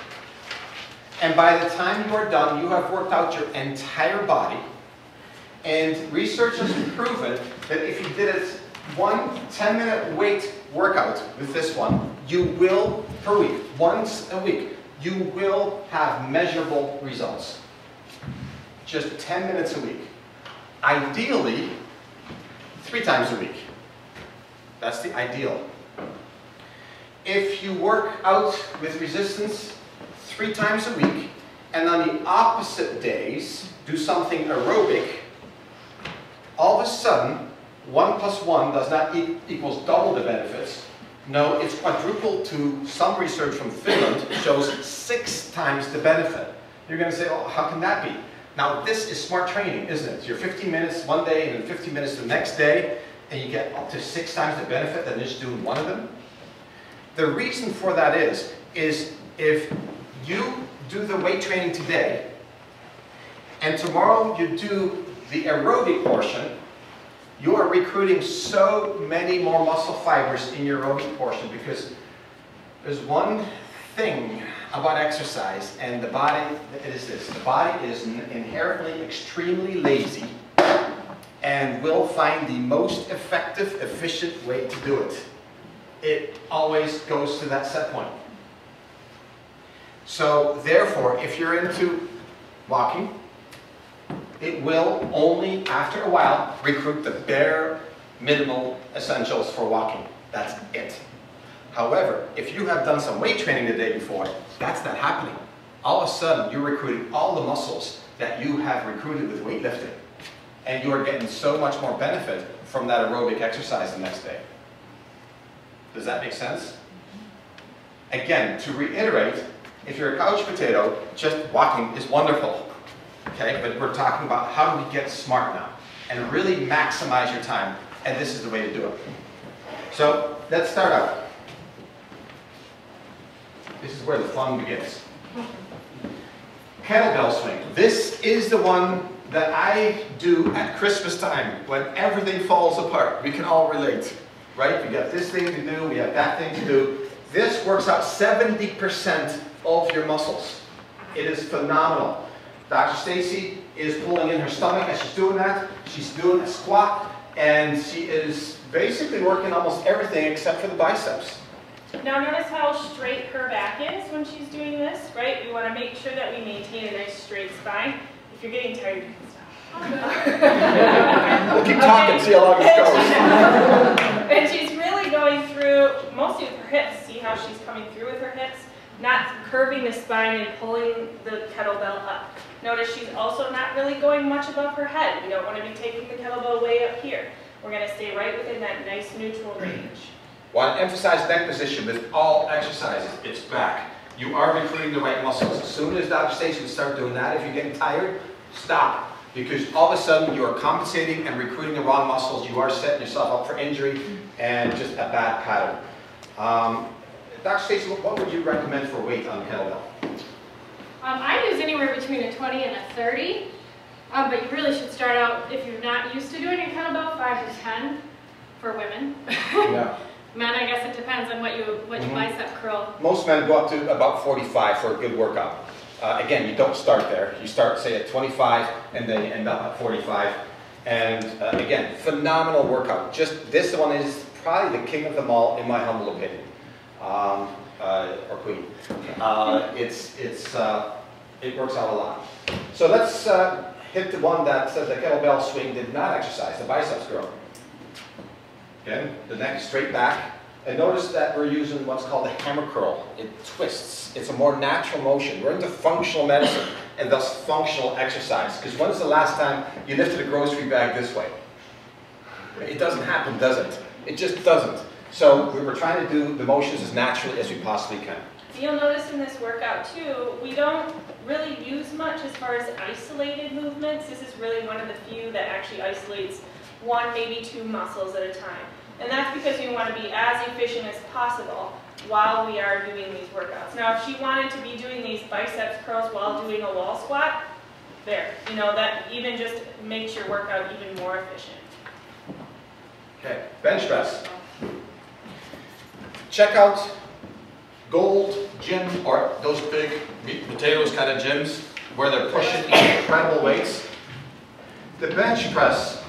And by the time you are done, you have worked out your entire body. And research has proven that if you did it one 10-minute weight workout with this one, you will, per week, once a week, you will have measurable results. Just 10 minutes a week. Ideally, 3 times a week. That's the ideal. If you work out with resistance 3 times a week, and on the opposite days, do something aerobic, all of a sudden, 1 plus 1 does not equals double the benefits. No, it's quadruple to some research from Finland shows 6 times the benefit. You're going to say, oh, how can that be? Now, this is smart training, isn't it? You're 15 minutes one day and then 15 minutes the next day, and you get up to 6 times the benefit than just doing one of them. The reason for that is if you do the weight training today, and tomorrow you do the aerobic portion, you are recruiting so many more muscle fibers in your aerobic portion, because there's one thing about exercise, and the body, it is this. The body is inherently extremely lazy and will find the most effective, efficient way to do it. It always goes to that set point. So therefore, if you're into walking, It will only, after a while, recruit the bare minimal essentials for walking. That's it. However, if you have done some weight training the day before, that's not happening. All of a sudden, you're recruiting all the muscles that you have recruited with weightlifting. And you are getting so much more benefit from that aerobic exercise the next day. Does that make sense? Again, to reiterate, if you're a couch potato, just walking is wonderful. Okay, but we're talking about how do we get smart now and really maximize your time, and this is the way to do it. So let's start out. This is where the fun begins. Kettlebell swing. This is the one that I do at Christmas time when everything falls apart. We can all relate, right? We got this thing to do, we have that thing to do. This works out 70% of your muscles. It is phenomenal. Dr. Stacy is pulling in her stomach as she's doing that. She's doing a squat, and she is basically working almost everything except for the biceps. Now notice how straight her back is when she's doing this, right? We want to make sure that we maintain a nice straight spine. If you're getting tired, you can stop. We'll keep talking, see how long this goes. And she's really going through, mostly with her hips. See how she's coming through with her hips? Not curving the spine and pulling the kettlebell up. Notice she's also not really going much above her head. We don't want to be taking the kettlebell way up here. We're going to stay right within that nice neutral range. Want to emphasize neck position with all exercises. It's back. You are recruiting the right muscles. As soon as Dr. Stacy would start doing that, if you're getting tired, stop. Because all of a sudden you are compensating and recruiting the wrong muscles. You are setting yourself up for injury and just a bad pattern. Dr. Stacy, what would you recommend for weight on the kettlebell? I use anywhere between a 20 and a 30, but you really should start out, if you're not used to doing a kettlebell, 5 to 10 for women. Yeah. Men, I guess it depends on what you bicep curl. Most men go up to about 45 for a good workout. Again, you don't start there. You start, say, at 25, and then you end up at 45. And again, phenomenal workout. Just this one is probably the king of them all, in my humble opinion. Or queen. It works out a lot. So let's hit the one that the kettlebell swing did not exercise, the biceps curl. Again, the neck is straight back. And notice that we're using what's called a hammer curl. It twists. It's a more natural motion. We're into functional medicine and thus functional exercise. Because when was the last time you lifted a grocery bag this way? It doesn't happen, does it? It just doesn't. So we were trying to do the motions as naturally as we possibly can. You'll notice in this workout too, we don't really use much as far as isolated movements. This is really one of the few that actually isolates one, maybe two muscles at a time. And that's because we want to be as efficient as possible while we are doing these workouts. Now, if she wanted to be doing these biceps curls while doing a wall squat, there, you know, that even just makes your workout even more efficient. Okay, bench press. Check out Gold Gym, or those big meat and potatoes kind of gyms where they're pushing incredible weights. The bench press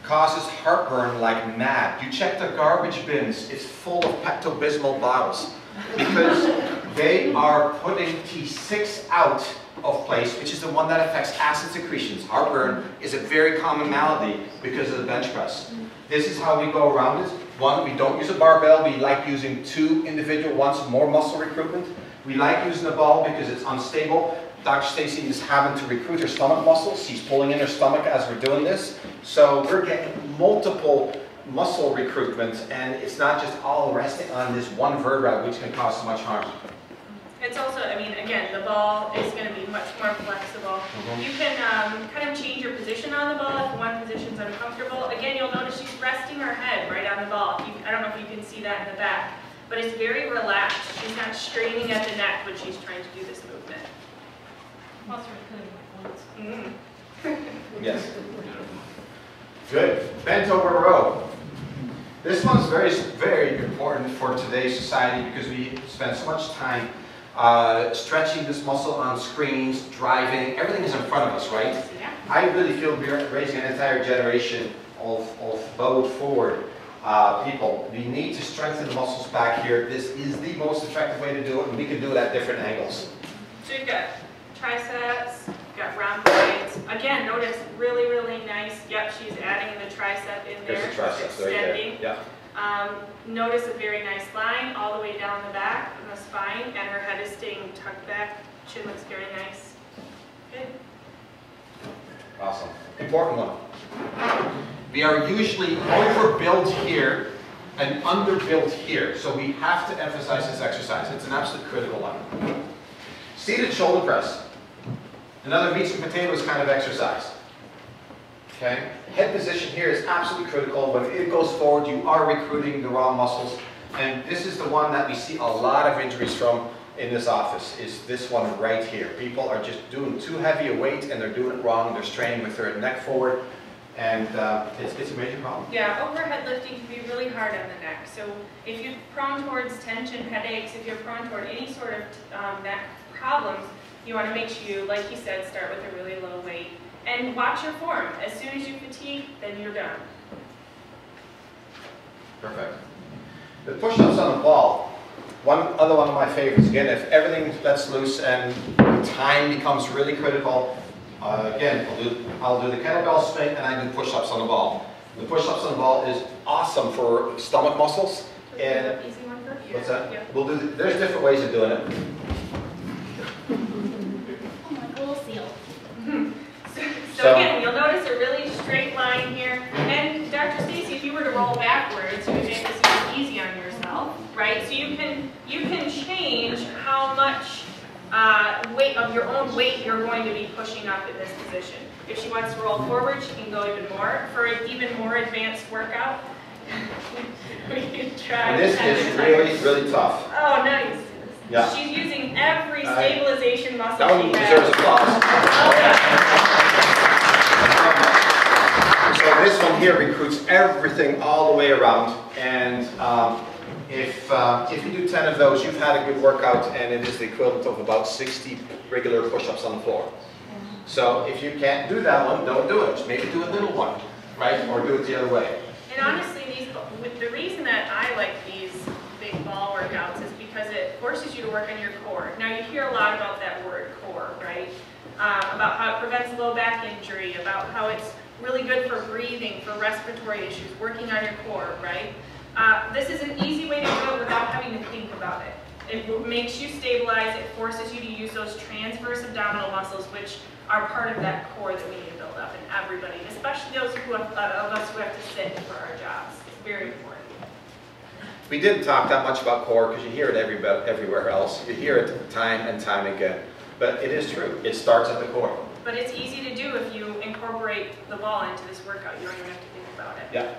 causes heartburn like mad. You check the garbage bins, it's full of Pepto-Bismol bottles because they are putting T6 out of place, which is the one that affects acid secretions. Heartburn is a very common malady because of the bench press. This is how we go around it. One, we don't use a barbell. We like using two individual ones, more muscle recruitment. We like using a ball because it's unstable. Dr. Stacy is having to recruit her stomach muscles. She's pulling in her stomach as we're doing this. So we're getting multiple muscle recruitment, and it's not just all resting on this one vertebra, which can cause so much harm. It's also, I mean, again, the ball is going to be much more flexible. You can kind of change your position on the ball if one position's uncomfortable. Again, you'll notice she's resting her head right on the ball. I don't know if you can see that in the back, but it's very relaxed. She's not straining at the neck when she's trying to do this movement. Yes. Good. Bent over row. This one's very, very important for today's society because we spend so much time stretching this muscle on screens, driving, everything is in front of us, right? Yeah. I really feel we're raising an entire generation of bowed forward people. We need to strengthen the muscles back here. This is the most effective way to do it, and we can do it at different angles. So you've got triceps, got rhomboids. Again, notice really, really nice. Yep, she's adding the tricep in there. There's the triceps right there. Extending. Yeah. Notice a very nice line all the way down the back of the spine, and her head is staying tucked back. Chin looks very nice. Good. Awesome. Important one. We are usually overbuilt here and underbuilt here, so we have to emphasize this exercise. It's an absolute critical one. Seated shoulder press. Another meats and potatoes kind of exercise. Okay? Head position here is absolutely critical. When it goes forward, you are recruiting the wrong muscles. And this is the one that we see a lot of injuries from in this office, is this one right here. People are just doing too heavy a weight and they're doing it wrong. They're straining with their neck forward, and it's a major problem. Yeah, overhead lifting can be really hard on the neck. So if you're prone towards tension, headaches, if you're prone toward any sort of neck problems, you want to make sure you, like you said, start with a really low weight. And watch your form. As soon as you fatigue, then you're done. Perfect. The push-ups on the ball. Other one of my favorites. Again, if everything lets loose and time becomes really critical, again, I'll do the kettlebell swing and I do push-ups on the ball. The push-ups on the ball is awesome for stomach muscles. And easy one for you. what's that? Yeah. We'll do. There's different ways of doing it. Oh, like a little seal. So again, you'll notice a really straight line here. And Dr. Stacy, if you were to roll backwards, you would make this easy on yourself, right? So you can change how much weight of your own weight you're going to be pushing up in this position. If she wants to roll forward, she can go even more. For an even more advanced workout, we can try. And this is really, really tough. Oh, nice. Yeah. She's using every stabilization muscle That one she deserves has. applause. Okay. So this one here recruits everything all the way around, and if you do 10 of those, you've had a good workout, and it is the equivalent of about 60 regular push-ups on the floor. So if you can't do that one, don't do it. Maybe do a little one, right? Or do it the other way. And honestly, the reason that I like these big ball workouts is because it forces you to work on your core. Now you hear a lot about that word core, right? About how it prevents low back injury, about how it's really good for breathing, for respiratory issues, working on your core, right? This is an easy way to do it without having to think about it. It makes you stabilize, it forces you to use those transverse abdominal muscles, which are part of that core that we need to build up in everybody, especially those of us who have to sit for our jobs. It's very important. We didn't talk that much about core because you hear it everywhere else. You hear it time and time again. But it is true. It starts at the core. But it's easy to do if you incorporate the ball into this workout. You don't even have to think about it. Yeah.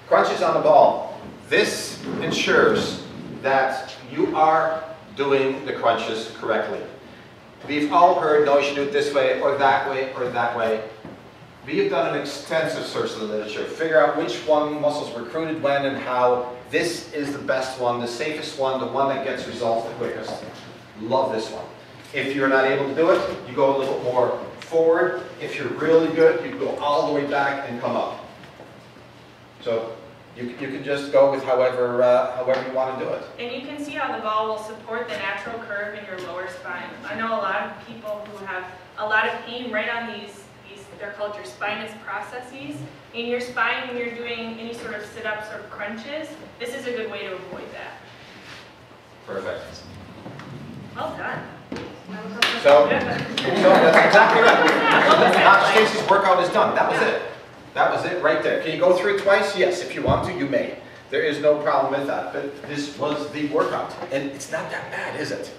Crunches on the ball. This ensures that you are doing the crunches correctly. We've all heard, no, you should do it this way, or that way, or that way. We have done an extensive search of the literature, figure out which one muscles recruited when and how. This is the best one, the safest one, the one that gets results the quickest. Love this one. If you're not able to do it, you go a little more forward. If you're really good, you go all the way back and come up. So you can just go with however you want to do it. And you can see how the ball will support the natural curve in your lower spine. I know a lot of people who have a lot of pain right on these they're called your spinous processes. In your spine, when you're doing any sort of sit-ups or crunches, this is a good way to avoid that. Perfect. Well done. So that's exactly right. What was that Dr. like? Stacy's workout is done. That was it. That was it right there. Can you go through it twice? Yes, if you want to, you may. There is no problem with that. But this was the workout. And it's not that bad, is it?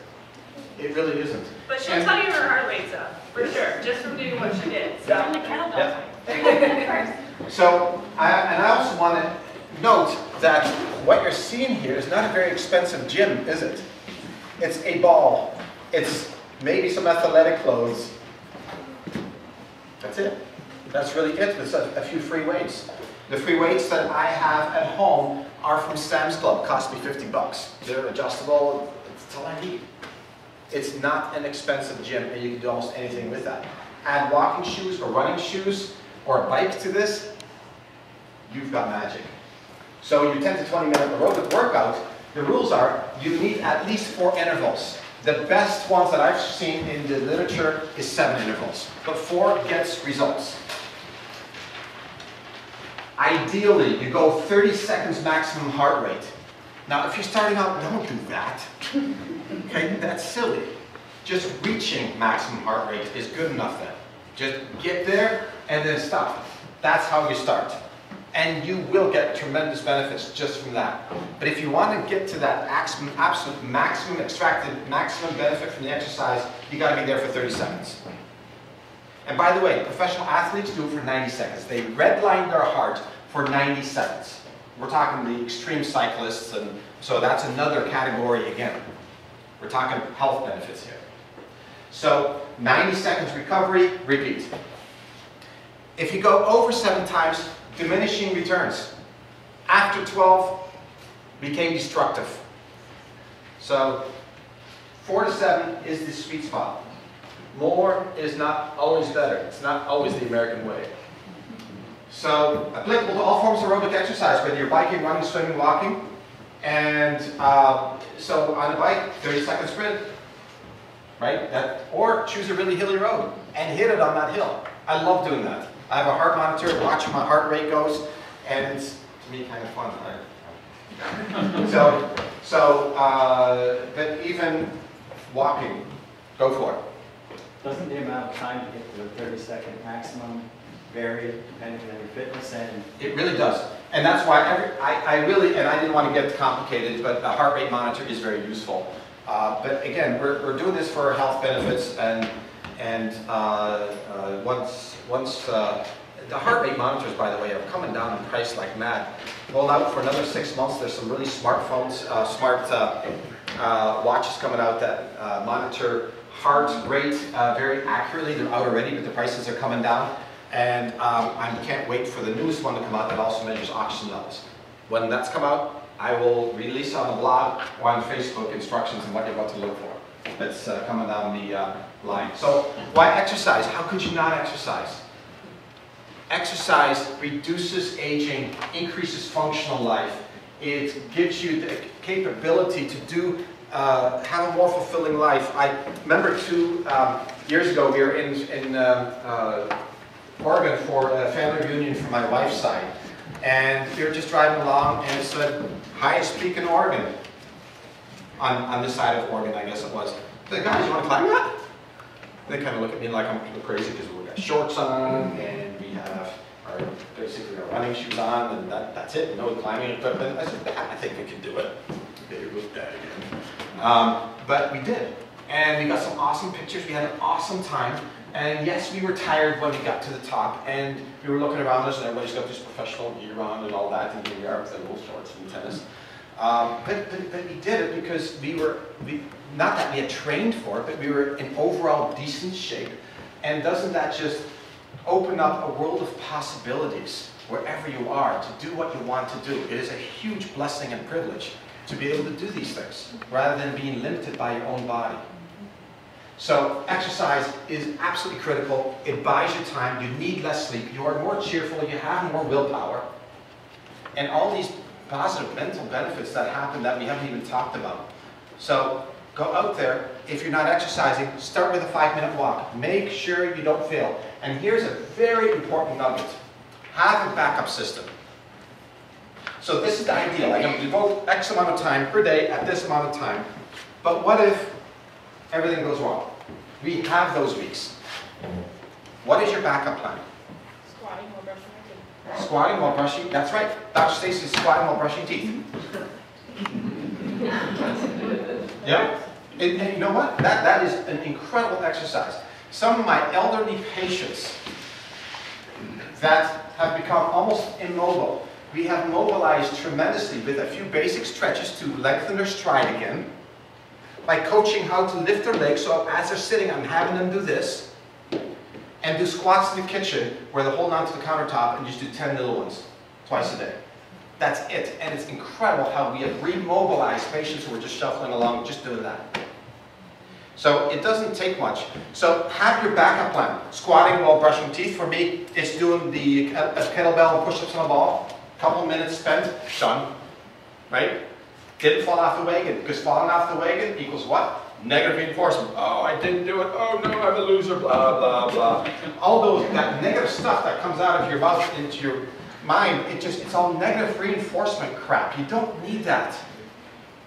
It really isn't. But she'll tell you her heart rate's up, for sure, just from doing what she did. So. On the kettlebell Yeah. So, I also want to note that what you're seeing here is not a very expensive gym, is it? It's a ball. It's maybe some athletic clothes. That's it. That's really it. There's a few free weights. The free weights that I have at home are from Sam's Club. Cost me $50. They're adjustable. That's all I need. It's not an expensive gym, and you can do almost anything with that. Add walking shoes or running shoes or a bike to this, you've got magic. So your 10 to 20 minute aerobic workout, the rules are you need at least 4 intervals. The best ones that I've seen in the literature is 7 intervals, but 4 gets results. Ideally, you go 30 seconds maximum heart rate. Now, if you're starting out, don't do that. Okay, that's silly. Just reaching maximum heart rate is good enough then. Just get there and then stop. That's how you start. And you will get tremendous benefits just from that. But if you want to get to that absolute maximum extracted, maximum benefit from the exercise, you got to be there for 30 seconds. And by the way, professional athletes do it for 90 seconds. They redline their heart for 90 seconds. We're talking the extreme cyclists, and so that's another category again. We're talking health benefits here. So 90 seconds recovery, repeat. If you go over 7 times, diminishing returns. After 12, became destructive. So 4 to 7 is the sweet spot. More is not always better. It's not always the American way. So applicable to all forms of aerobic exercise, whether you're biking, running, swimming, walking. And so on a bike, 30-second sprint, right? Or choose a really hilly road and hit it on that hill. I love doing that. I have a heart monitor, watch my heart rate goes, and it's, to me, kind of fun. But even walking, go for it. Doesn't the amount of time to get to the 30-second maximum vary depending on your fitness and... It really does. And that's why I really, and I didn't want to get complicated, but a heart rate monitor is very useful. But again, we're doing this for health benefits, and once the heart rate monitors, by the way, are coming down in price like mad. Roll out for another 6 months. There's some really smartphones, smart watches coming out that monitor heart rate very accurately. They're out already, but the prices are coming down. And I can't wait for the newest one to come out that also measures oxygen levels. When that's come out, I will release on the blog or on Facebook instructions on what you're about to look for. That's coming down the line. So why exercise? How could you not exercise? Exercise reduces aging, increases functional life. It gives you the capability to do, have a more fulfilling life. I remember 2 years ago we were in Oregon for a family reunion for my wife's side. And we were just driving along and it said, highest peak in Oregon. On this side of Oregon, I guess it was. The guys, you want to climb that? They kind of look at me like I'm crazy because we've got shorts on and we have basically our running shoes on and that's it, no climbing equipment. I said, I think we can do it. They looked at it again. But we did. And we got some awesome pictures. We had an awesome time. And yes, we were tired when we got to the top, and we were looking around us, and everybody's got this professional gear on and all that, and here we are with the little shorts and tennis. But we did it because not that we had trained for it, but we were in overall decent shape. And doesn't that just open up a world of possibilities wherever you are to do what you want to do? It is a huge blessing and privilege to be able to do these things, rather than being limited by your own body. So exercise is absolutely critical. It buys you time. You need less sleep. You are more cheerful. You have more willpower. And all these positive mental benefits that happen that we haven't even talked about. So go out there. If you're not exercising, start with a 5-minute walk. Make sure you don't fail. And here's a very important nugget. Have a backup system. So this is the ideal. I'm going to devote X amount of time per day at this amount of time. But what if everything goes wrong? We have those weeks. What is your backup plan? Squatting while brushing my teeth. Squatting while brushing, that's right. Dr. Stacy's squatting while brushing teeth. Yeah. And you know what? That is an incredible exercise. Some of my elderly patients that have become almost immobile, we have mobilized tremendously with a few basic stretches to lengthen their stride again, by coaching how to lift their legs, so as they're sitting, I'm having them do this, and do squats in the kitchen where they're holding onto the countertop and just do 10 little ones twice a day. That's it. And it's incredible how we have remobilized patients who are just shuffling along, just doing that. So it doesn't take much. So have your backup plan. Squatting while brushing teeth. For me, it's doing the kettlebell and push-ups on a ball. Couple minutes spent, done. Right? Didn't fall off the wagon, because falling off the wagon equals what? Negative reinforcement. Oh, I didn't do it. Oh no, I'm a loser. Blah blah blah. All that negative stuff that comes out of your mouth into your mind, it's all negative reinforcement crap. You don't need that,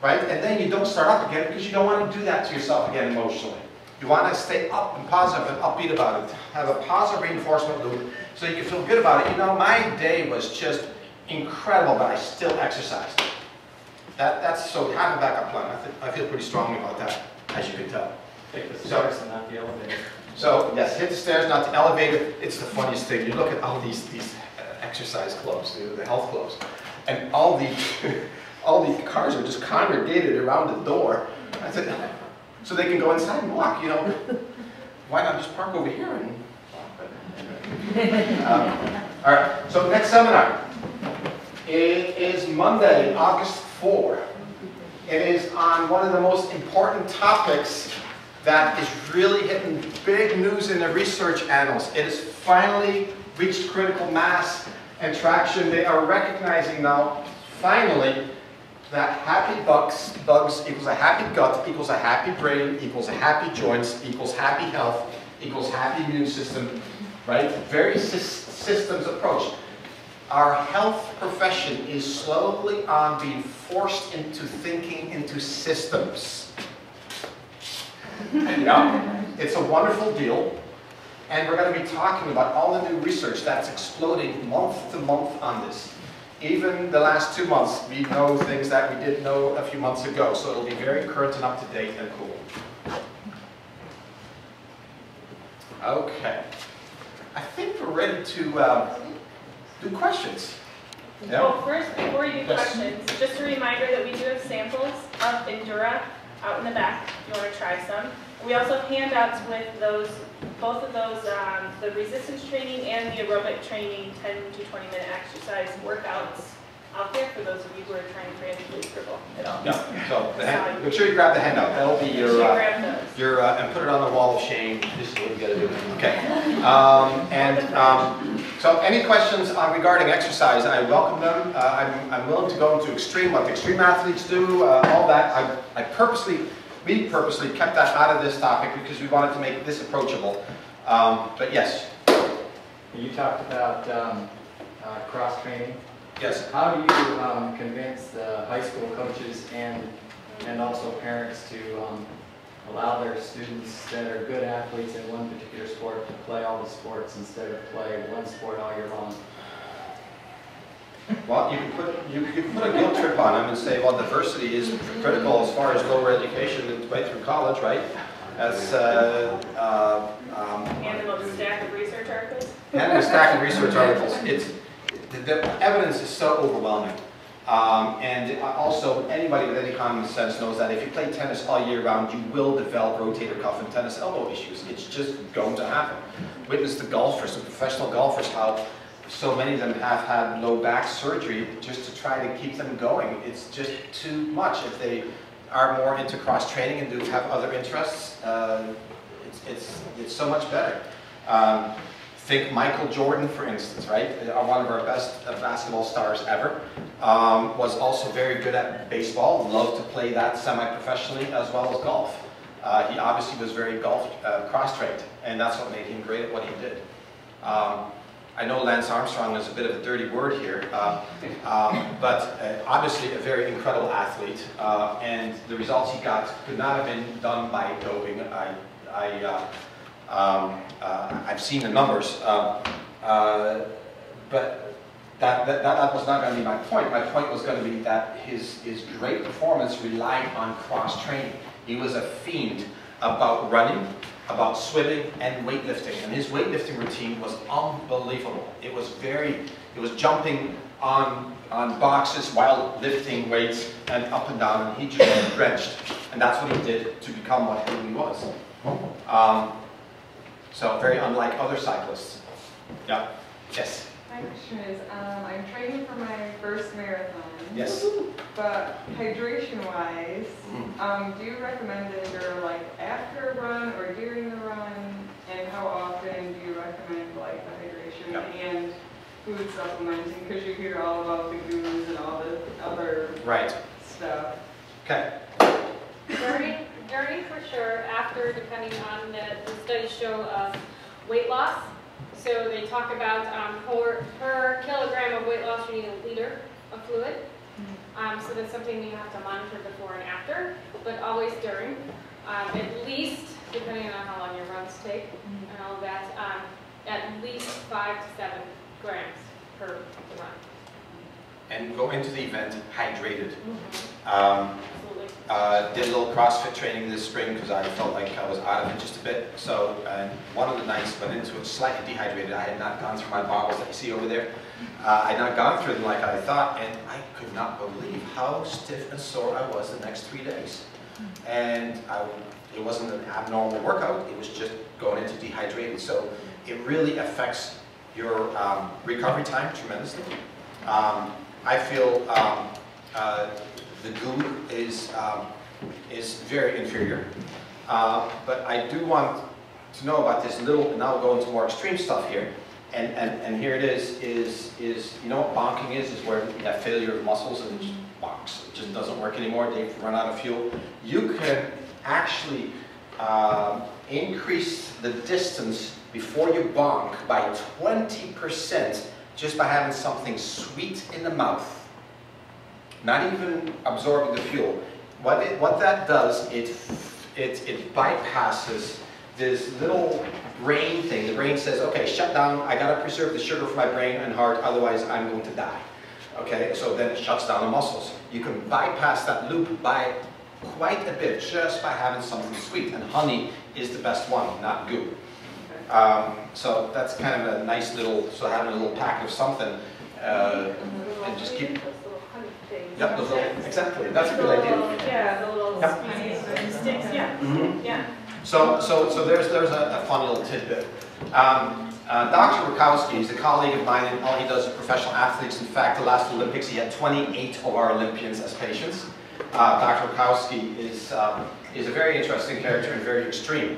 right? And then you don't start up again because you don't want to do that to yourself again emotionally. You want to stay up and positive and upbeat about it. Have a positive reinforcement loop so you can feel good about it. You know, my day was just incredible, but I still exercised. That's so have a backup plan. I feel pretty strongly about that, as you can tell. Take the stairs and not the elevator. So yes, hit the stairs, not the elevator. It's the funniest thing. You look at all these exercise clubs, the health clubs, and all the cars are just congregated around the door. I said, so they can go inside and walk. You know, why not just park over here and walk? All right. So next seminar. It is Monday, August 4. It is on one of the most important topics that is really hitting big news in the research annals. It has finally reached critical mass and traction. They are recognizing now, finally, that happy bugs equals a happy gut, equals a happy brain, equals a happy joints, equals happy health, equals happy immune system, right? Very systems approach. Our health profession is slowly being forced into thinking into systems. Yeah, it's a wonderful deal, and we're going to be talking about all the new research that's exploding month to month on this. Even the last 2 months, we know things that we didn't know a few months ago, so it'll be very current and up to date and cool. Okay, I think we're ready to do questions. Yeah. Well, first, before you do questions, just a reminder that we do have samples of Endura out in the back if you want to try some. We also have handouts with both of those, the resistance training and the aerobic training 10 to 20 minute exercise workouts out there for those of you who are trying frantically scribble at all. Yeah, so make sure you grab the handout. That'll be your, and put it on the wall of shame. This is what you gotta do. Okay. So any questions regarding exercise, I welcome them. I'm willing to go into what the extreme athletes do, all that. We purposely kept that out of this topic because we wanted to make this approachable. But yes. You talked about cross training. Yes. How do you convince the high school coaches and also parents to allow their students that are good athletes in one particular sport to play all the sports instead of play one sport all year long? Well, you could put a guilt trip on them and say, well, diversity is critical as far as lower education and way through college, right? As And the stack of research articles. and a stack of research articles. The evidence is so overwhelming. And also, anybody with any common sense knows that if you play tennis all year round, you will develop rotator cuff and tennis elbow issues. It's just going to happen. Witness the golfers, the professional golfers, how so many of them have had low back surgery just to try to keep them going. It's just too much. If they are more into cross training and do have other interests, it's so much better. Think Michael Jordan, for instance, right? One of our best basketball stars ever. Was also very good at baseball, loved to play that semi-professionally as well as golf. He obviously was very cross-trained, and that's what made him great at what he did. I know Lance Armstrong is a bit of a dirty word here, but obviously a very incredible athlete, and the results he got could not have been done by doping. I've seen the numbers, but that was not going to be my point. My point was going to be that his great performance relied on cross-training. He was a fiend about running, about swimming, and weightlifting. And his weightlifting routine was unbelievable. It was jumping on boxes while lifting weights and up and down, and he just drenched. And that's what he did to become what he was. So very unlike other cyclists. Yeah. Yes. My question is, I'm training for my first marathon. Yes. But hydration-wise, do you recommend Endura like after a run or during the run? And how often do you recommend like the hydration and food supplementing? Because you hear all about the goos and all the other stuff. Okay. Bernie, during for sure, after depending on the studies show weight loss. So they talk about per kilogram of weight loss you need a liter of fluid. So that's something you have to monitor before and after, but always during. At least, depending on how long your runs take and all of that, at least 5 to 7 grams per run. And go into the event hydrated. Absolutely. Did a little CrossFit training this spring because I felt like I was out of it just a bit. So one of the nights went into it slightly dehydrated. I had not gone through my bottles that you see over there. I had not gone through them like I thought, and I could not believe how stiff and sore I was the next 3 days. And it wasn't an abnormal workout, it was just going into dehydrated. So it really affects your recovery time tremendously. I feel the goo is very inferior. But I do want to know about this little, now we'll go into more extreme stuff here. And here it is you know what bonking is where you have failure of muscles and it just bonks. It just doesn't work anymore, they've run out of fuel. You can actually increase the distance before you bonk by 20% just by having something sweet in the mouth. Not even absorbing the fuel. What that does, it bypasses this little brain thing. The brain says, okay, shut down, I gotta preserve the sugar for my brain and heart, otherwise I'm going to die. Okay, so then it shuts down the muscles. You can bypass that loop by quite a bit just by having something sweet, and honey is the best one, not goo. So that's kind of a nice little, so having a little pack of something, and just keep. Yep, those little, exactly. That's a good idea. Yeah, the little sticks. Yeah. Yeah. So there's a fun little tidbit. Dr. Reckowski is a colleague of mine, and all he does is professional athletes. In fact, the last Olympics, he had 28 of our Olympians as patients. Dr. Reckowski is a very interesting character and very extreme,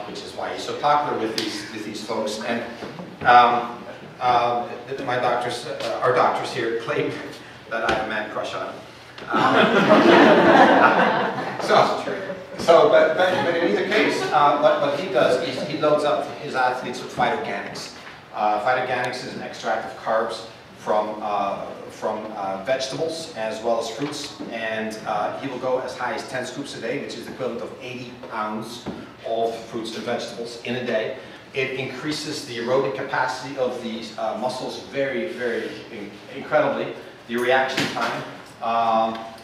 which is why he's so popular with these folks. And my doctors, our doctors here, claim that I have a man crush on him. But in either case, what he does is he loads up his athletes with phytoganics. Phytoganics is an extract of carbs from vegetables as well as fruits, and he will go as high as 10 scoops a day, which is the equivalent of 80 pounds of fruits and vegetables in a day. It increases the aerobic capacity of these muscles very, very incredibly. The reaction time,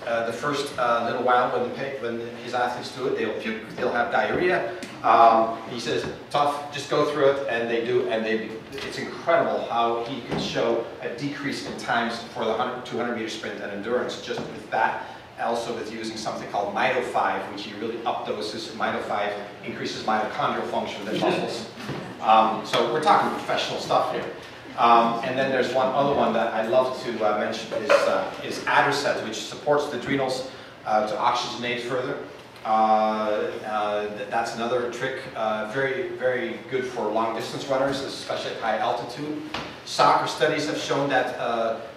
the first little while when his athletes do it, they'll puke, they'll have diarrhea. He says, tough, just go through it, and they do, and it's incredible how he can show a decrease in times for the 200 meter sprint and endurance just with that. Also with using something called Mito-5, which he really updoses. Mito-5 increases mitochondrial function of the muscles. So we're talking professional stuff here. And then there's one other one that I love to mention is Adderset, which supports the adrenals to oxygenate further. That's another trick, very, very good for long distance runners, especially at high altitude. Soccer studies have shown that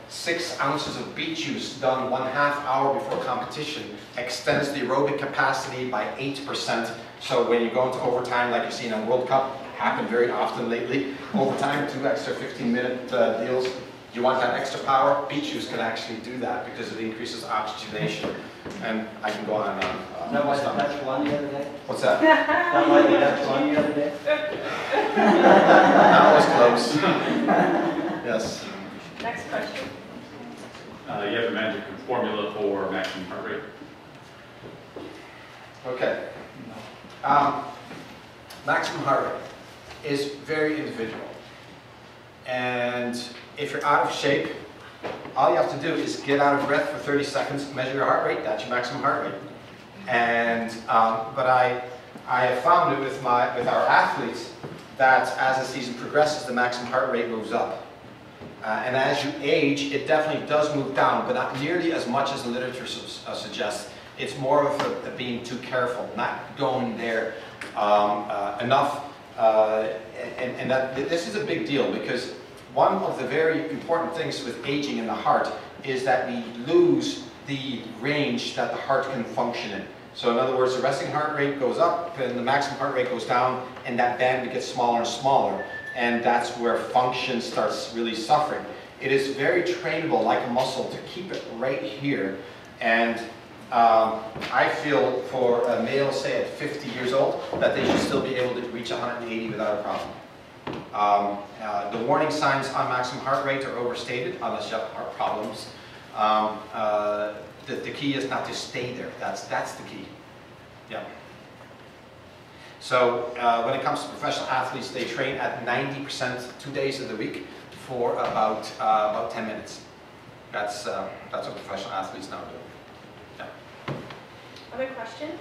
6 ounces of beet juice done 1/2 hour before competition extends the aerobic capacity by 8%. So when you go into overtime, like you've seen on World Cup, happen very often lately, overtime, 2 extra 15-minute deals. You want that extra power? Beet juice can actually do that because it increases oxygenation. And I can go on and on. Is that why the Dutch won the other day? What's that? Is that why the Dutch won the other day? That was close. Yes. Next question. You have a magic formula for maximum heart rate? Okay. Maximum heart rate is very individual. And if you're out of shape, all you have to do is get out of breath for 30 seconds, measure your heart rate, that's your maximum heart rate. And, but I have found it with our athletes that as the season progresses, the maximum heart rate moves up. And as you age, it definitely does move down, but not nearly as much as the literature suggests. It's more of a being too careful, not going there enough. And that this is a big deal because one of the very important things with aging in the heart is that we lose the range that the heart can function in. So in other words, the resting heart rate goes up and the maximum heart rate goes down, and that band gets smaller and smaller, and that's where function starts really suffering. It is very trainable, like a muscle, to keep it right here. And I feel for a male, say at 50 years old, that they should still be able to reach 180 without a problem. The warning signs on maximum heart rate are overstated unless you have heart problems. The key is not to stay there. That's the key. Yeah. So when it comes to professional athletes, they train at 90% 2 days of the week for about 10 minutes. That's what professional athletes now do. Yeah. Other questions?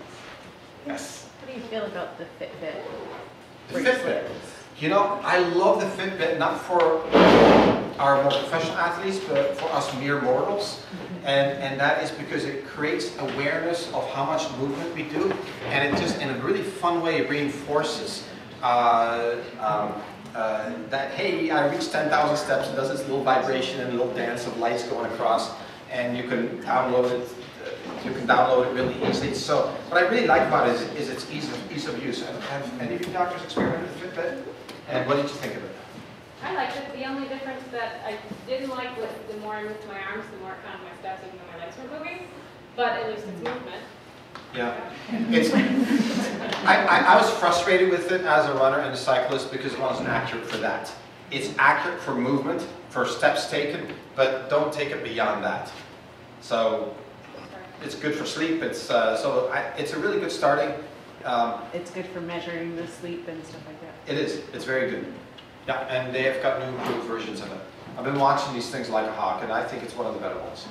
Yes. How do you feel about the Fitbit? The Fitbit. You know, I love the Fitbit, not for our more professional athletes, but for us mere mortals. And that is because it creates awareness of how much movement we do, and it just, in a really fun way, reinforces that, hey, I reached 10,000 steps. It does this little vibration and little dance of lights going across, and you can download it. You can download it really easily. So what I really like about it is its ease of use. Have any of you doctors experimented with Fitbit? And what did you think of it? I liked it. The only difference that I didn't like was the more I moved my arms, the more it counted my steps, even though my legs were moving. But at least it's movement. Yeah. I was frustrated with it as a runner and a cyclist because it wasn't accurate for that. It's accurate for movement, for steps taken, but don't take it beyond that. So it's good for sleep. It's a really good starting. It's good for measuring the sleep and stuff like that. It is. It's very good. Yeah, and they have got new improved versions of it. I've been watching these things like a hawk, and I think it's one of the better ones.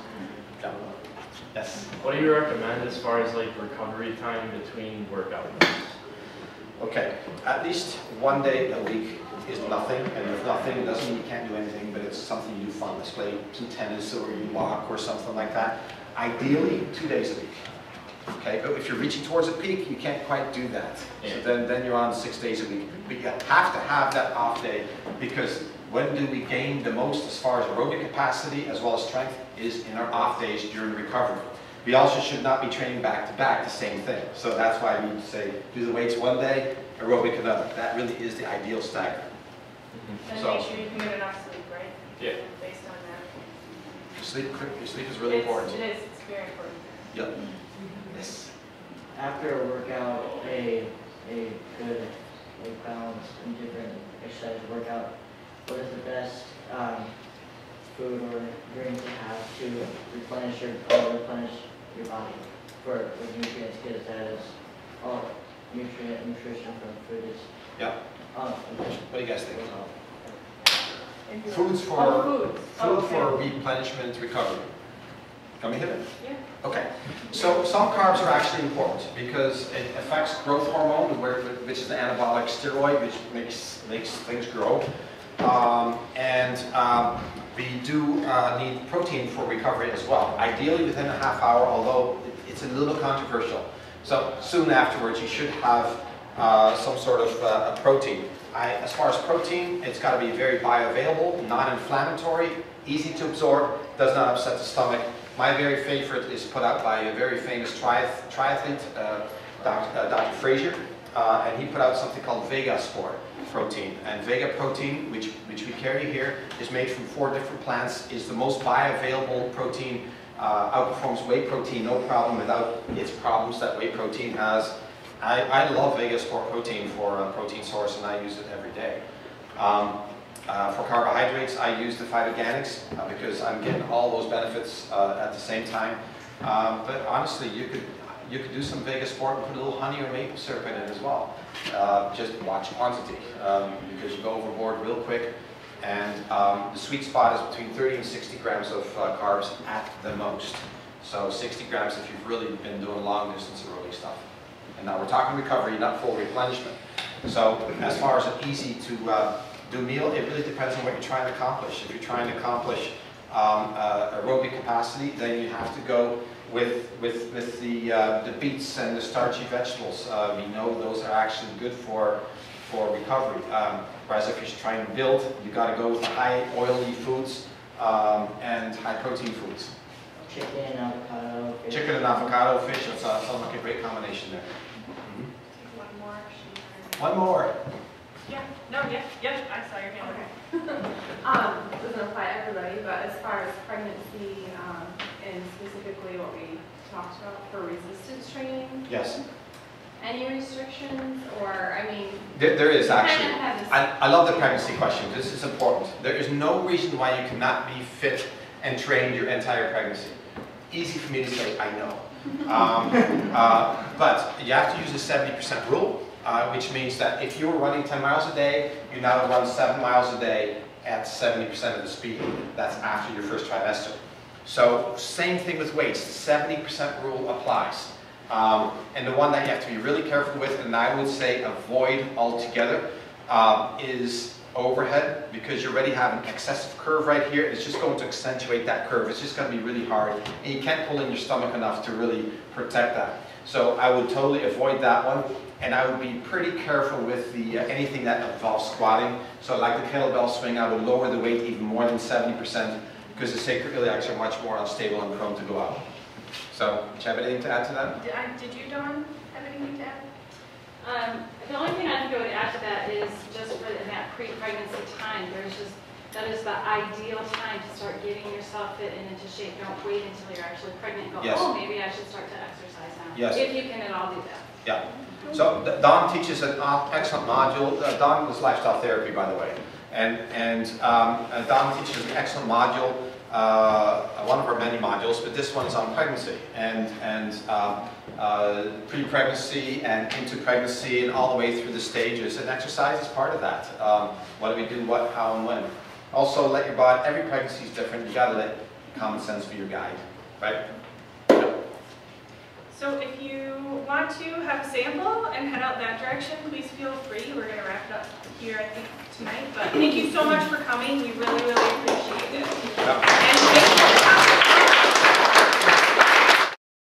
Yeah. Yes. What do you recommend as far as like recovery time between workouts? Okay, at least 1 day a week is nothing, and if nothing, doesn't mean you can't do anything, but it's something you do fun. Let's play some tennis, or you walk, or something like that. Ideally, 2 days a week. Okay, but if you're reaching towards a peak, you can't quite do that. So then you're on 6 days a week. But you have to have that off day, because when do we gain the most as far as aerobic capacity as well as strength is in our off days during recovery. We also should not be training back to back the same thing. So that's why we say do the weights 1 day, aerobic another. That really is the ideal stagger. And So- make sure you can get enough sleep, right? Yeah. Based on that. Your sleep is really important. It is. It's very important. Yep. Yes. After a workout, a good balance and different exercise workout, what is the best food or drink to have to replenish your body for nutrients? Because that is all nutrition from food is. Yeah. Okay. What do you guys think? Foods. Food for replenishment recovery. Can we hit it? Yeah. Okay. So some carbs are actually important because it affects growth hormone, which is the anabolic steroid, which makes things grow. We do need protein for recovery as well. Ideally within a half hour, although it's a little controversial. So soon afterwards, you should have some sort of protein. As far as protein, it's got to be very bioavailable, non-inflammatory, easy to absorb, does not upset the stomach. My very favorite is put out by a very famous triathlete, Dr. Frazier, and he put out something called Vega Sport protein. And Vega protein, which we carry here, is made from 4 different plants, is the most bioavailable protein, outperforms whey protein, no problem without its problems that whey protein has. I love Vega Sport protein for a protein source, and I use it every day. For carbohydrates, I use the phytoganics because I'm getting all those benefits at the same time. But honestly, you could do some Vega Sport and put a little honey or maple syrup in it as well. Just watch quantity because you go overboard real quick. And the sweet spot is between 30 and 60 grams of carbs at the most. So 60 grams if you've really been doing long distance aerobic stuff. And now we're talking recovery, not full replenishment. So as far as an easy to do meal, it really depends on what you're trying to accomplish. If you're trying to accomplish aerobic capacity, then you have to go with the beets and the starchy vegetables. We know those are actually good for recovery. Whereas if you're trying to build, you got to go with the high oily foods and high protein foods. Chicken, avocado, Chicken and avocado fish, that sounds like a great combination there. One more. One more. Yeah, no, yeah, I saw your hand. Okay. Doesn't apply to everybody, but as far as pregnancy, and specifically what we talked about for resistance training, Yes, any restrictions, or, I mean, there is kind actually. of have this. I love the pregnancy question. This is important. There is no reason why you cannot be fit and trained your entire pregnancy. Easy for me to say, I know. But you have to use the 70% rule, which means that if you were running 10 miles a day, you now run 7 miles a day at 70% of the speed. That's after your first trimester. So same thing with weights. The 70% rule applies. And the one that you have to be really careful with, and I would say avoid altogether, is overhead, because you already have an excessive curve right here. It's just going to accentuate that curve. It's just going to be really hard, and you can't pull in your stomach enough to really protect that. So I would totally avoid that one, and I would be pretty careful with the anything that involves squatting. So like the kettlebell swing, I would lower the weight even more than 70%, because the sacroiliacs are much more unstable and prone to go out. So, do you have anything to add to that? Did you, Dawn, have anything to add? The only thing I think I would add to that is just for in that pre-pregnancy time, that is the ideal time to start getting yourself fit and into shape. Don't wait until you're actually pregnant and go, Yes. oh, maybe I should start to exercise now. Yes. If you can at all do that. Yeah. So Dawn teaches an excellent module. Dawn was lifestyle therapy, by the way. And Dawn teaches an excellent module, one of our many modules, but this one is on pregnancy and pre-pregnancy and into pregnancy and all the way through the stages. And exercise is part of that. What do we do, what, how, and when. Also, let your body, every pregnancy is different. You got to let common sense be your guide, right? So if you want to have a sample and head out that direction, please feel free. We're going to wrap it up here, I think, tonight. But thank you so much for coming. We really, really appreciate it. Yep. And thank you for coming.